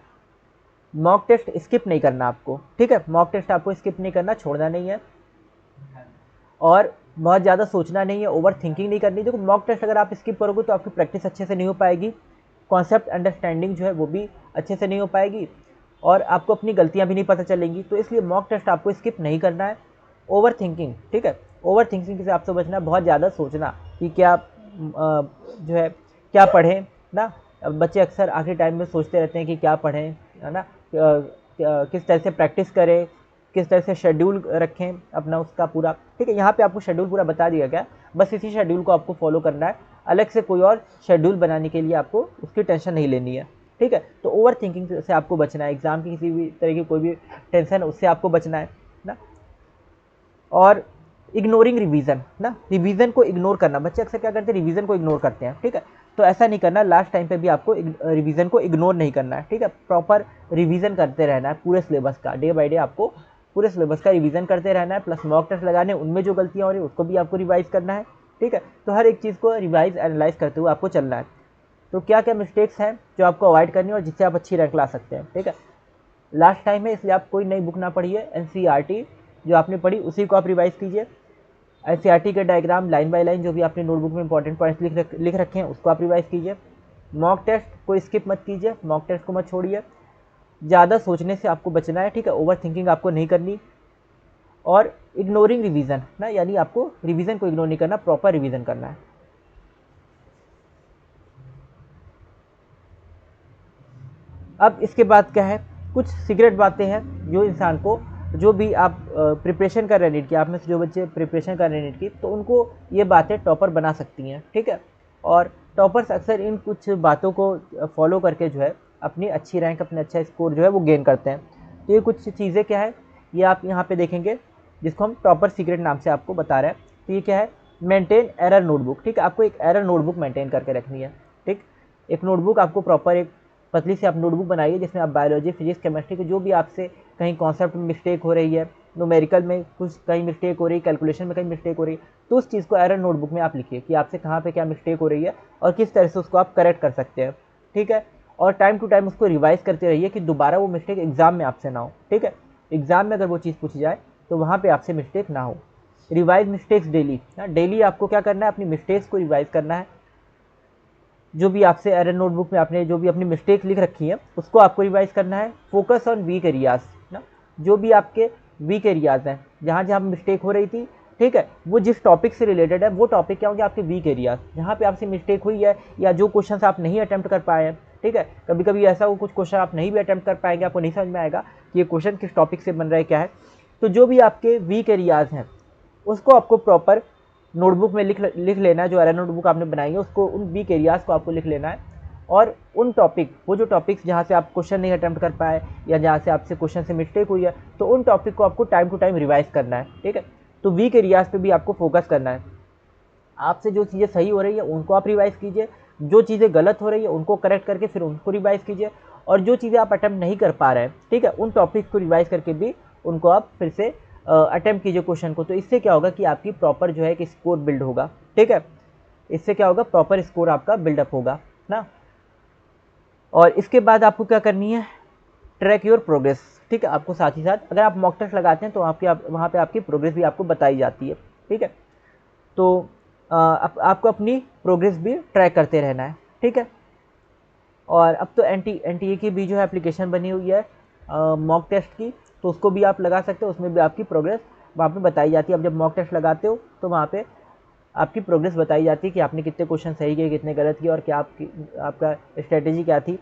मॉक टेस्ट स्किप नहीं करना आपको, ठीक है, मॉक टेस्ट आपको स्किप नहीं करना, छोड़ना नहीं है, और बहुत ज़्यादा सोचना नहीं है, ओवर थिंकिंग नहीं करनी। देखो मॉक टेस्ट अगर आप स्किप करोगे तो आपकी प्रैक्टिस अच्छे से नहीं हो पाएगी, कॉन्सेप्ट अंडरस्टैंडिंग जो है वो भी अच्छे से नहीं हो पाएगी, और आपको अपनी गलतियां भी नहीं पता चलेंगी। तो इसलिए मॉक टेस्ट आपको स्किप नहीं करना है। ओवर थिंकिंग, ठीक है, ओवर थिंकिंग से आपसे बचना है, बहुत ज़्यादा सोचना कि क्या जो है क्या पढ़ें ना। बच्चे अक्सर आखिरी टाइम में सोचते रहते हैं कि क्या पढ़ें, है ना, किस तरह से प्रैक्टिस करें, किस तरह से शेड्यूल रखें अपना उसका पूरा, ठीक है। यहाँ पे आपको शेड्यूल पूरा बता दिया गया, बस इसी शेड्यूल को आपको फॉलो करना है, अलग से कोई और शेड्यूल बनाने के लिए आपको उसकी टेंशन नहीं लेनी है, ठीक है। तो ओवर थिंकिंग से आपको बचना है, एग्जाम की किसी भी तरह की कोई भी टेंशन उससे आपको बचना है ना। और इग्नोरिंग रिवीजन ना, रिवीजन को इग्नोर करना, बच्चे अक्सर क्या करते हैं रिवीजन को इग्नोर करते हैं, ठीक है। तो ऐसा नहीं करना, लास्ट टाइम पे भी आपको रिवीजन को इग्नोर नहीं करना है, ठीक है। प्रॉपर रिवीजन करते रहना है पूरे सिलेबस का, डे बाय डे आपको पूरे सिलेबस का रिवीजन करते रहना है, प्लस मॉक टेस्ट लगाने, उनमें जो गलतियाँ हो रही है उसको भी आपको रिवाइज करना है, ठीक है। तो हर एक चीज़ को रिवाइज एनालाइज करते हुए आपको चलना है। तो क्या क्या मिस्टेक्स हैं जो आपको अवॉइड करनी है और जिससे आप अच्छी रैंक ला सकते हैं, ठीक है। लास्ट टाइम है इसलिए आप कोई नई बुक ना पढ़िए, एनसीईआरटी जो आपने पढ़ी उसी को आप रिवाइज कीजिए। एनसीईआरटी के डायग्राम लाइन बाय लाइन जो भी आपने नोटबुक में इंपॉर्टेंट पॉइंट्स लिख रखे हैं उसको आप रिवाइज कीजिए। मॉक टेस्ट को स्किप मत कीजिए, मॉक टेस्ट को मत छोड़िए। ज़्यादा सोचने से आपको बचना है, ठीक है, ओवर थिंकिंग आपको नहीं करनी। और इग्नोरिंग रिवीजन ना, यानी आपको रिवीजन को इग्नोर नहीं करना, प्रॉपर रिवीजन करना है। अब इसके बाद क्या है, कुछ सीक्रेट बातें हैं जो इंसान को, जो भी आप प्रिपरेशन कर रहे हैं नीट की, आप में से जो बच्चे प्रिपरेशन कर रहे हैं नीट की, तो उनको ये बातें टॉपर बना सकती हैं, ठीक है। और टॉपर्स अक्सर इन कुछ बातों को फॉलो करके जो है अपनी अच्छी रैंक, अपने अच्छा स्कोर जो है वो गेन करते हैं। तो ये कुछ चीज़ें क्या है, ये आप यहाँ पे देखेंगे, जिसको हम टॉपर सीक्रेट नाम से आपको बता रहे हैं। तो ये क्या है, मेंटेन एरर नोटबुक। ठीक है, आपको एक एरर नोटबुक मेंटेन करके रखनी है। ठीक, एक नोटबुक आपको प्रॉपर, एक पतली सी आप नोटबुक बनाइए जिसमें आप बायोलॉजी, फिजिक्स, केमिस्ट्री के जो भी आपसे कहीं कॉन्सेप्ट में मिस्टेक हो रही है, न्यूमेरिकल में कुछ कहीं मिस्टेक हो रही है, कैलकुलेशन में कहीं मिस्टेक हो रही है, तो उस चीज़ को एरर नोटबुक में आप लिखिए कि आपसे कहाँ पे क्या मिस्टेक हो रही है और किस तरह से उसको आप करेक्ट कर सकते हैं। ठीक है, और टाइम टू टाइम उसको रिवाइज करते रहिए कि दोबारा वो मिस्टेक एग्जाम में आपसे ना हो। ठीक है, एग्जाम में अगर वो चीज़ पूछी जाए तो वहाँ पे आपसे मिस्टेक ना हो। Revise mistakes daily. डेली आपको क्या करना है, अपनी मिस्टेक्स को रिवाइज करना है। जो भी आपसे एरर नोटबुक में आपने जो भी अपनी मिस्टेक लिख रखी है उसको आपको रिवाइज करना है। फोकस ऑन वीक एरियाज ना, जो भी आपके वीक एरियाज हैं, जहाँ जहाँ मिस्टेक हो रही थी, ठीक है, वो जिस टॉपिक से रिलेटेड है वो टॉपिक क्या होंगे, आपके वीक एरियाज, जहाँ पे आपसे मिस्टेक हुई है या जो क्वेश्चन आप नहीं अटेम्प्ट कर पाए हैं। ठीक है, कभी कभी ऐसा हो कुछ क्वेश्चन आप नहीं भी अटेम्प्ट कर पाएंगे, आपको नहीं समझ में आएगा कि ये क्वेश्चन किस टॉपिक से बन रहा है, क्या है। तो जो भी आपके वीक एरियाज हैं उसको आपको प्रॉपर नोटबुक में लिख लेना है। जो एरर नोटबुक आपने बनाई है उसको, उन वीक एरियाज़ को आपको लिख लेना है। और उन टॉपिक, वो जो टॉपिक्स जहाँ से आप क्वेश्चन नहीं अटेम्प्ट कर पाए या जहाँ से आपसे क्वेश्चन से मिस्टेक हुई है, तो उन टॉपिक को आपको टाइम टू टाइम रिवाइज करना है। ठीक है, तो वीक एरियाज़ पे भी आपको फोकस करना है। आपसे जो चीज़ें सही हो रही है उनको आप रिवाइज कीजिए, जो चीज़ें गलत हो रही है उनको करेक्ट करके फिर उनको रिवाइज कीजिए, और जो चीज़ें आप अटेम्प्ट नहीं कर पा रहे हैं, ठीक है, उन टॉपिक्स को रिवाइज करके भी उनको आप फिर से अटेम्प्ट कीजिए क्वेश्चन को। तो इससे क्या होगा कि आपकी प्रॉपर जो है एक स्कोर बिल्ड होगा। ठीक है, इससे क्या होगा, प्रॉपर स्कोर आपका बिल्डअप होगा ना। और इसके बाद आपको क्या करनी है, ट्रैक योर प्रोग्रेस। ठीक है, आपको साथ ही साथ अगर आप मॉक टेस्ट लगाते हैं तो वहाँ पे आपकी प्रोग्रेस भी आपको बताई जाती है। ठीक है, तो आपको अपनी प्रोग्रेस भी ट्रैक करते रहना है। ठीक है, और अब तो एनटीए की भी जो है एप्लीकेशन बनी हुई है मॉक टेस्ट की, तो उसको भी आप लगा सकते हो, उसमें भी आपकी प्रोग्रेस वहाँ पे बताई जाती है। अब जब मॉक टेस्ट लगाते हो तो वहाँ पे आपकी प्रोग्रेस बताई जाती है कि आपने कितने क्वेश्चन सही किए, कितने गलत किए और क्या आपका स्ट्रेटेजी क्या थी।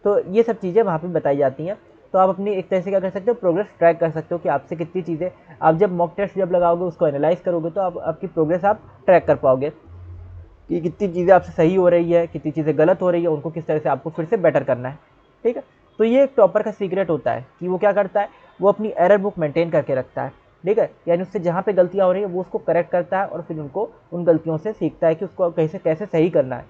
तो ये सब चीज़ें वहाँ पे बताई जाती हैं। तो आप अपनी एक तरह से क्या कर सकते हो, प्रोग्रेस ट्रैक कर सकते हो कि आपसे कितनी चीज़ें, आप जब मॉक टेस्ट जब लगाओगे उसको एनालाइज करोगे तो आपकी प्रोग्रेस आप ट्रैक कर पाओगे कि कितनी चीज़ें आपसे सही हो रही है, कितनी चीज़ें गलत हो रही है, उनको किस तरह से आपको फिर से बेटर करना है। ठीक है, तो ये एक टॉपर का सीक्रेट होता है कि वो क्या करता है, वो अपनी एरर बुक मेंटेन करके रखता है। ठीक है, यानी उससे जहाँ पे गलतियाँ हो रही है वो उसको करेक्ट करता है और फिर उनको उन गलतियों से सीखता है कि उसको कैसे कैसे सही करना है।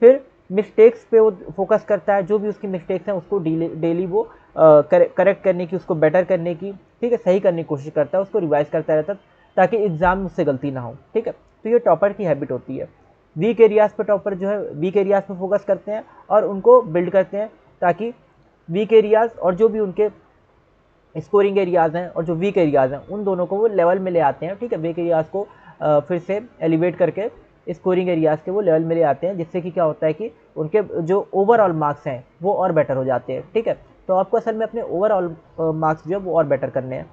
फिर मिस्टेक्स पे वो फोकस करता है, जो भी उसकी मिस्टेक्स हैं उसको डेली वो करेक्ट करने की, उसको बेटर करने की, ठीक है, सही करने की कोशिश करता है, उसको रिवाइज करता रहता है ताकि एग्जाम में उससे गलती ना हो। ठीक है, तो ये टॉपर की हैबिट होती है। वीक एरियाज़ पे टॉपर जो है वीक एरियाज़ पे फोकस करते हैं और उनको बिल्ड करते हैं, ताकि वीक एरियाज़ और जो भी उनके स्कोरिंग एरियाज़ हैं और जो वीक एरियाज़ हैं उन दोनों को वो लेवल में ले आते हैं। ठीक है, वीक एरियाज़ को फिर से एलिवेट करके स्कोरिंग एरियाज़ के वो लेवल में ले आते हैं, जिससे कि क्या होता है कि उनके जो ओवरऑल मार्क्स हैं वो और बेटर हो जाते हैं। ठीक है, तो आपको असल में अपने ओवरऑल मार्क्स जो है वो और बेटर करने हैं।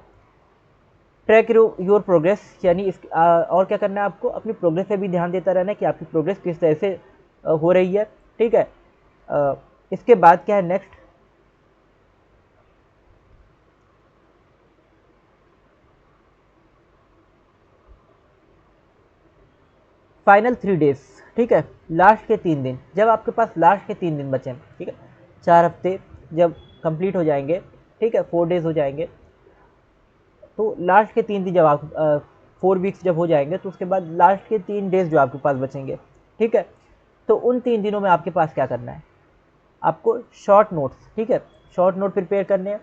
ट्रैक योर प्रोग्रेस, यानी और क्या करना है, आपको अपनी प्रोग्रेस पे भी ध्यान देता रहना है कि आपकी प्रोग्रेस किस तरह से हो रही है। ठीक है, इसके बाद क्या है नेक्स्ट, फाइनल 3 डेज। ठीक है, लास्ट के 3 दिन, जब आपके पास लास्ट के 3 दिन बचे, ठीक है, 4 हफ्ते जब कंप्लीट हो जाएंगे, ठीक है, 4 डेज हो जाएंगे, तो लास्ट के 3 दिन जब आप 4 वीक्स जब हो जाएंगे तो उसके बाद लास्ट के 3 डेज जो आपके पास बचेंगे, ठीक है, तो उन 3 दिनों में आपके पास क्या करना है, आपको शॉर्ट नोट्स, ठीक है, शॉर्ट नोट प्रिपेयर करने हैं।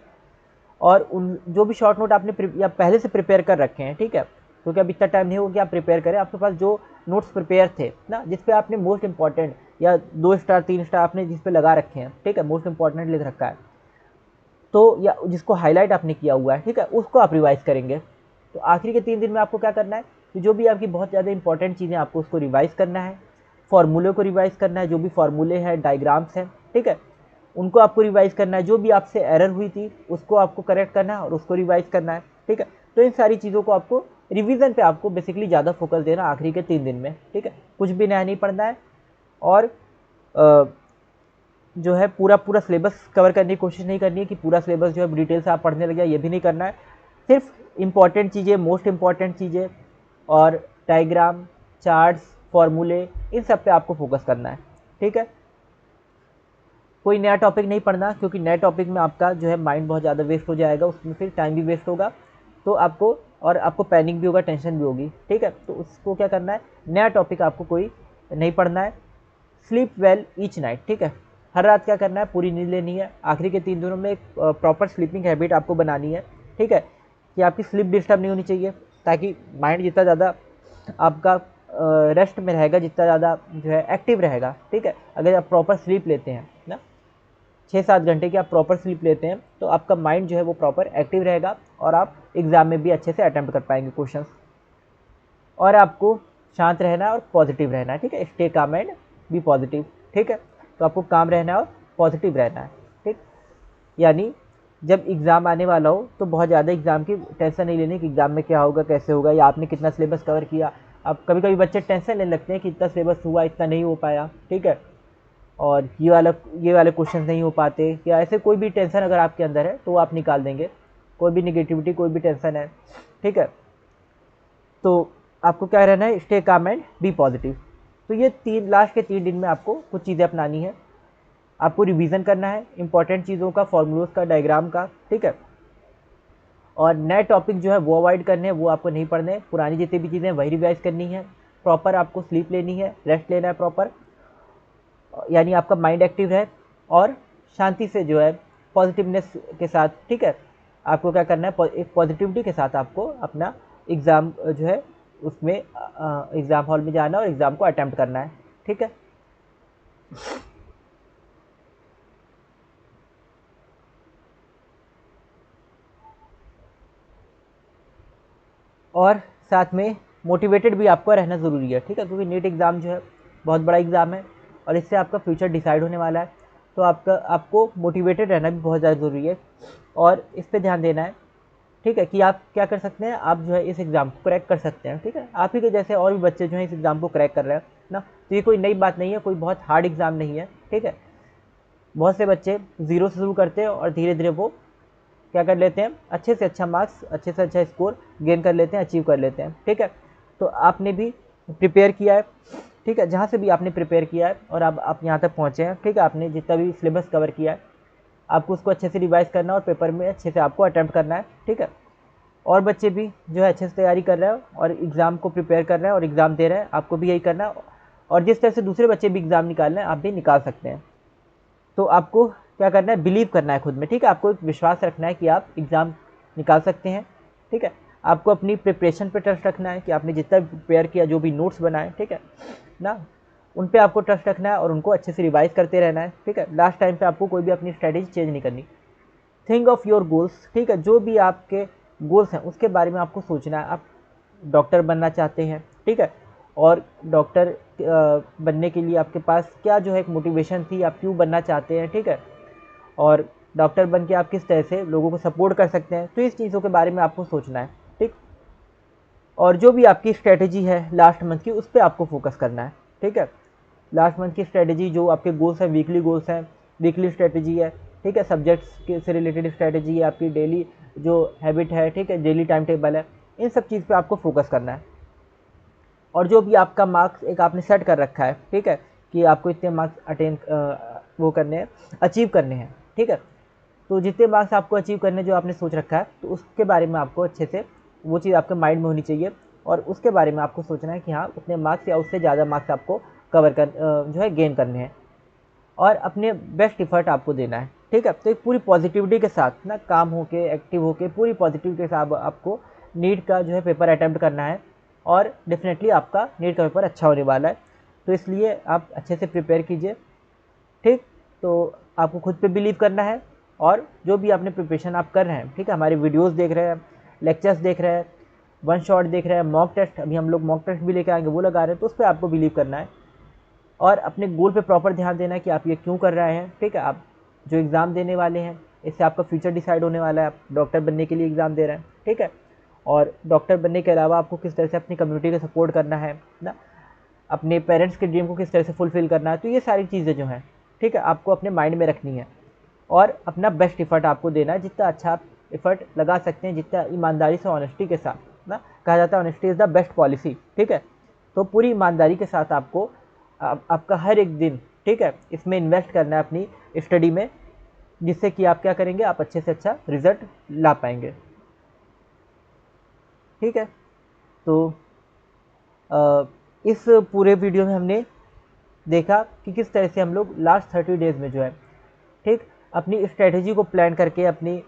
और उन जो भी शॉर्ट नोट आपने या पहले से प्रिपेयर कर रखे हैं, ठीक है, क्योंकि अब इतना टाइम नहीं होगा कि आप प्रिपेयर करें, आपके पास जो नोट्स प्रिपेयर थे ना, जिस पे आपने मोस्ट इंपॉर्टेंट या 2 स्टार 3 स्टार आपने जिस पे लगा रखे हैं, ठीक है, मोस्ट इंपॉर्टेंट लिख रखा है, तो या जिसको हाईलाइट आपने किया हुआ है, ठीक है, उसको आप रिवाइज करेंगे। तो आखिरी के 3 दिन में आपको क्या करना है कि जो भी आपकी बहुत ज़्यादा इंपॉर्टेंट चीज़ें आपको उसको रिवाइज करना है, फॉर्मूले को रिवाइज करना है, जो भी फॉर्मूले हैं, डायग्राम्स हैं, ठीक है, उनको आपको रिवाइज करना है, जो भी आपसे एरर हुई थी उसको आपको करेक्ट करना है और उसको रिवाइज करना है। ठीक है, तो इन सारी चीज़ों को आपको रिवीजन पे आपको बेसिकली ज़्यादा फोकस देना आखिरी के 3 दिन में। ठीक है, कुछ भी नया नहीं पढ़ना है और जो है पूरा पूरा सिलेबस कवर करने की कोशिश नहीं करनी है कि पूरा सिलेबस जो है डिटेल से आप पढ़ने लगे, ये भी नहीं करना है। सिर्फ इम्पॉर्टेंट चीज़ें, मोस्ट इम्पॉर्टेंट चीज़ें और डायग्राम, चार्ट्स, फॉर्मूले, इन सब पे आपको फोकस करना है, ठीक है। कोई नया टॉपिक नहीं पढ़ना, क्योंकि नए टॉपिक में आपका जो है माइंड बहुत ज़्यादा वेस्ट हो जाएगा, उसमें फिर टाइम भी वेस्ट होगा, तो आपको पैनिक भी होगा, टेंशन भी होगी, ठीक है। तो उसको क्या करना है, नया टॉपिक आपको कोई नहीं पढ़ना है। स्लीप वेल ईच नाइट, ठीक है। हर रात क्या करना है, पूरी नींद लेनी है। आखिरी के 3 दिनों में एक प्रॉपर स्लीपिंग हैबिट आपको बनानी है, ठीक है, कि आपकी स्लीप डिस्टर्ब नहीं होनी चाहिए, ताकि माइंड जितना ज़्यादा आपका रेस्ट में रहेगा, जितना ज़्यादा जो है एक्टिव रहेगा, ठीक है। अगर आप प्रॉपर स्लीप लेते हैं ना, 6-7 घंटे की आप प्रॉपर स्लीप लेते हैं, तो आपका माइंड जो है वो प्रॉपर एक्टिव रहेगा और आप एग्ज़ाम में भी अच्छे से अटेम्प्ट कर पाएंगे क्वेश्चंस। और आपको शांत रहना है और पॉजिटिव रहना है, ठीक है। Stay calm and B positive, ठीक है। तो आपको काम रहना है और पॉजिटिव रहना है, ठीक। यानी जब एग्ज़ाम आने वाला हो तो बहुत ज़्यादा एग्ज़ाम की टेंशन नहीं लेनी कि एग्ज़ाम में क्या होगा, कैसे होगा, या आपने कितना सिलेबस कवर किया। अब कभी कभी बच्चे टेंशन लेने लगते हैं कि इतना सिलेबस हुआ, इतना नहीं हो पाया, ठीक है, और ये वाले क्वेश्चन नहीं हो पाते, या ऐसे कोई भी टेंशन अगर आपके अंदर है तो वो आप निकाल देंगे। कोई भी निगेटिविटी, कोई भी टेंशन है, ठीक है, तो आपको क्या रहना है, stay calm and B positive. तो ये लास्ट के 3 दिन में आपको कुछ चीज़ें अपनानी है। आपको रिवीजन करना है इंपॉर्टेंट चीज़ों का, फॉर्मूलोज का, डायग्राम का, ठीक है। और नए टॉपिक जो है वो अवॉइड करने हैं, वो आपको नहीं पढ़ने। पुरानी जितनी भी चीज़ें वही रिवाइज करनी है। प्रॉपर आपको स्लीप लेनी है, रेस्ट लेना है प्रॉपर, यानी आपका माइंड एक्टिव है और शांति से जो है पॉजिटिवनेस के साथ, ठीक है, आपको क्या करना है, एक पॉजिटिविटी के साथ आपको अपना एग्ज़ाम जो है उसमें एग्ज़ाम हॉल में जाना और एग्ज़ाम को अटेम्प्ट करना है, ठीक है। और साथ में मोटिवेटेड भी आपको रहना ज़रूरी है, ठीक है, क्योंकि नीट एग्ज़ाम जो है बहुत बड़ा एग्ज़ाम है और इससे आपका फ्यूचर डिसाइड होने वाला है। तो आपको मोटिवेटेड रहना भी बहुत ज़्यादा ज़रूरी है और इस पे ध्यान देना है, ठीक है, कि आप क्या कर सकते हैं, आप जो है इस एग्ज़ाम को क्रैक कर सकते हैं, ठीक है। आप ही के जैसे और भी बच्चे जो हैं इस एग्ज़ाम को क्रैक कर रहे हैं ना, तो ये कोई नई बात नहीं है, कोई बहुत हार्ड एग्ज़ाम नहीं है, ठीक है। बहुत से बच्चे ज़ीरो से शुरू करते हैं और धीरे धीरे वो क्या कर लेते हैं, अच्छे से अच्छा मार्क्स, अच्छे से अच्छा स्कोर गेन कर लेते हैं, अचीव कर लेते हैं, ठीक है। तो आपने भी प्रिपेयर किया है, ठीक है, जहाँ से भी आपने प्रिपेयर किया है और अब आप यहाँ तक पहुँचे हैं, ठीक है, आपने जितना भी सिलेबस कवर किया है आपको उसको अच्छे से रिवाइज करना और पेपर में अच्छे से आपको अटैम्प्ट करना है, ठीक है। और बच्चे भी जो है अच्छे से तैयारी कर रहे हैं और एग्ज़ाम को प्रिपेयर कर रहे हैं और एग्ज़ाम दे रहे हैं, आपको भी यही करना है। और जिस तरह से दूसरे बच्चे भी एग्ज़ाम निकाल रहे हैं आप भी निकाल सकते हैं। तो आपको क्या करना है, बिलीव करना है खुद में, ठीक है। आपको एक विश्वास रखना है कि आप एग्ज़ाम निकाल सकते हैं, ठीक है। आपको अपनी प्रिपरेशन पे ट्रस्ट रखना है कि आपने जितना भी प्रिपेयर किया, जो भी नोट्स बनाए, ठीक है ना, उन पे आपको ट्रस्ट रखना है और उनको अच्छे से रिवाइज करते रहना है, ठीक है। लास्ट टाइम पे आपको कोई भी अपनी स्ट्रैटेजी चेंज नहीं करनी। थिंक ऑफ योर गोल्स, ठीक है, जो भी आपके गोल्स हैं उसके बारे में आपको सोचना है। आप डॉक्टर बनना चाहते हैं, ठीक है, और डॉक्टर बनने के लिए आपके पास क्या जो है एक मोटिवेशन थी, आप क्यों बनना चाहते हैं, ठीक है, और डॉक्टर बन के आप किस तरह से लोगों को सपोर्ट कर सकते हैं, तो इस चीज़ों के बारे में आपको सोचना है, ठीक। और जो भी आपकी स्ट्रेटेजी है लास्ट मंथ की, उस पर आपको फोकस करना है, ठीक है। लास्ट मंथ की स्ट्रेटेजी, जो आपके गोल्स हैं, वीकली गोल्स हैं, वीकली स्ट्रेटेजी है, ठीक है, सब्जेक्ट्स के से रिलेटेड स्ट्रेटेजी है, आपकी डेली जो हैबिट है, ठीक है, डेली टाइम टेबल है, इन सब चीज़ पे आपको फोकस करना है। और जो भी आपका मार्क्स एक आपने सेट कर रखा है, ठीक है, कि आपको इतने मार्क्स अटेन वो करने हैं, अचीव करने हैं, ठीक है, तो जितने मार्क्स आपको अचीव करने जो आपने सोच रखा है, तो उसके बारे में आपको अच्छे से वो चीज़ आपके माइंड में होनी चाहिए और उसके बारे में आपको सोचना है कि हाँ उतने मार्क्स या उससे ज़्यादा मार्क्स आपको कवर कर जो है गेन करने हैं और अपने बेस्ट इफर्ट आपको देना है, ठीक है। तो एक पूरी पॉजिटिविटी के साथ ना, काम होके, एक्टिव होके, पूरी पॉजिटिविटी के साथ आपको नीट का जो है पेपर अटैम्प्ट करना है और डेफिनेटली आपका नीट का पेपर अच्छा होने वाला है। तो इसलिए आप अच्छे से प्रिपेयर कीजिए, ठीक। तो आपको खुद पे बिलीव करना है और जो भी आपने प्रिपरेशन आप कर रहे हैं, ठीक है, हमारे वीडियोस देख रहे हैं, लेक्चर्स देख रहे हैं, वन शॉट देख रहे हैं, मॉक टेस्ट, अभी हम लोग मॉक टेस्ट भी लेकर आएंगे, वो लगा रहे हैं, तो उस पर आपको बिलीव करना है और अपने गोल पे प्रॉपर ध्यान देना है कि आप ये क्यों कर रहे हैं, ठीक है। आप जो एग्ज़ाम देने वाले हैं इससे आपका फ्यूचर डिसाइड होने वाला है। आप डॉक्टर बनने के लिए एग्ज़ाम दे रहे हैं, ठीक है, और डॉक्टर बनने के अलावा आपको किस तरह से अपनी कम्युनिटी का सपोर्ट करना है ना, अपने पेरेंट्स के ड्रीम को किस तरह से फुलफ़िल करना है, तो ये सारी चीज़ें जो हैं, ठीक है, आपको अपने माइंड में रखनी है और अपना बेस्ट इफ़र्ट आपको देना है, जितना अच्छा आप इफ़र्ट लगा सकते हैं, जितना ईमानदारी से, ऑनेस्टी के साथ ना, कहा जाता है honesty is the best policy, ठीक है। तो पूरी ईमानदारी के साथ आपको आपका हर एक दिन, ठीक है, इसमें इन्वेस्ट करना है अपनी स्टडी में, जिससे कि आप क्या करेंगे, आप अच्छे से अच्छा रिजल्ट ला पाएंगे। ठीक है, तो इस पूरे वीडियो में हमने देखा कि किस तरह से हम लोग लास्ट 30 डेज़ में जो है, ठीक, अपनी स्ट्रेटजी को प्लान करके अपनी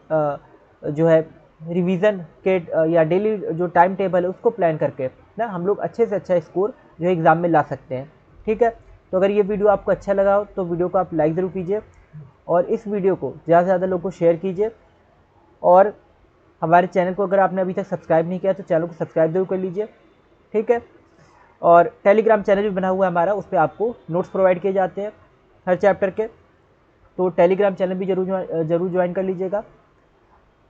जो है रिवीजन के या डेली जो टाइम टेबल है उसको प्लान करके ना हम लोग अच्छे से अच्छा स्कोर जो है एग्ज़ाम में ला सकते हैं। ठीक है, तो अगर ये वीडियो आपको अच्छा लगा हो तो वीडियो को आप लाइक ज़रूर कीजिए और इस वीडियो को ज़्यादा से ज़्यादा लोगों को शेयर कीजिए। और हमारे चैनल को अगर आपने अभी तक सब्सक्राइब नहीं किया तो चैनल को सब्सक्राइब जरूर कर लीजिए। ठीक है, और टेलीग्राम चैनल भी बना हुआ है हमारा, उस पर आपको नोट्स प्रोवाइड किए जाते हैं हर चैप्टर के, तो टेलीग्राम चैनल भी जरूर ज्वाइन कर लीजिएगा।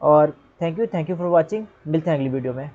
और थैंक यू फॉर वॉचिंग, मिलते हैं अगली वीडियो में।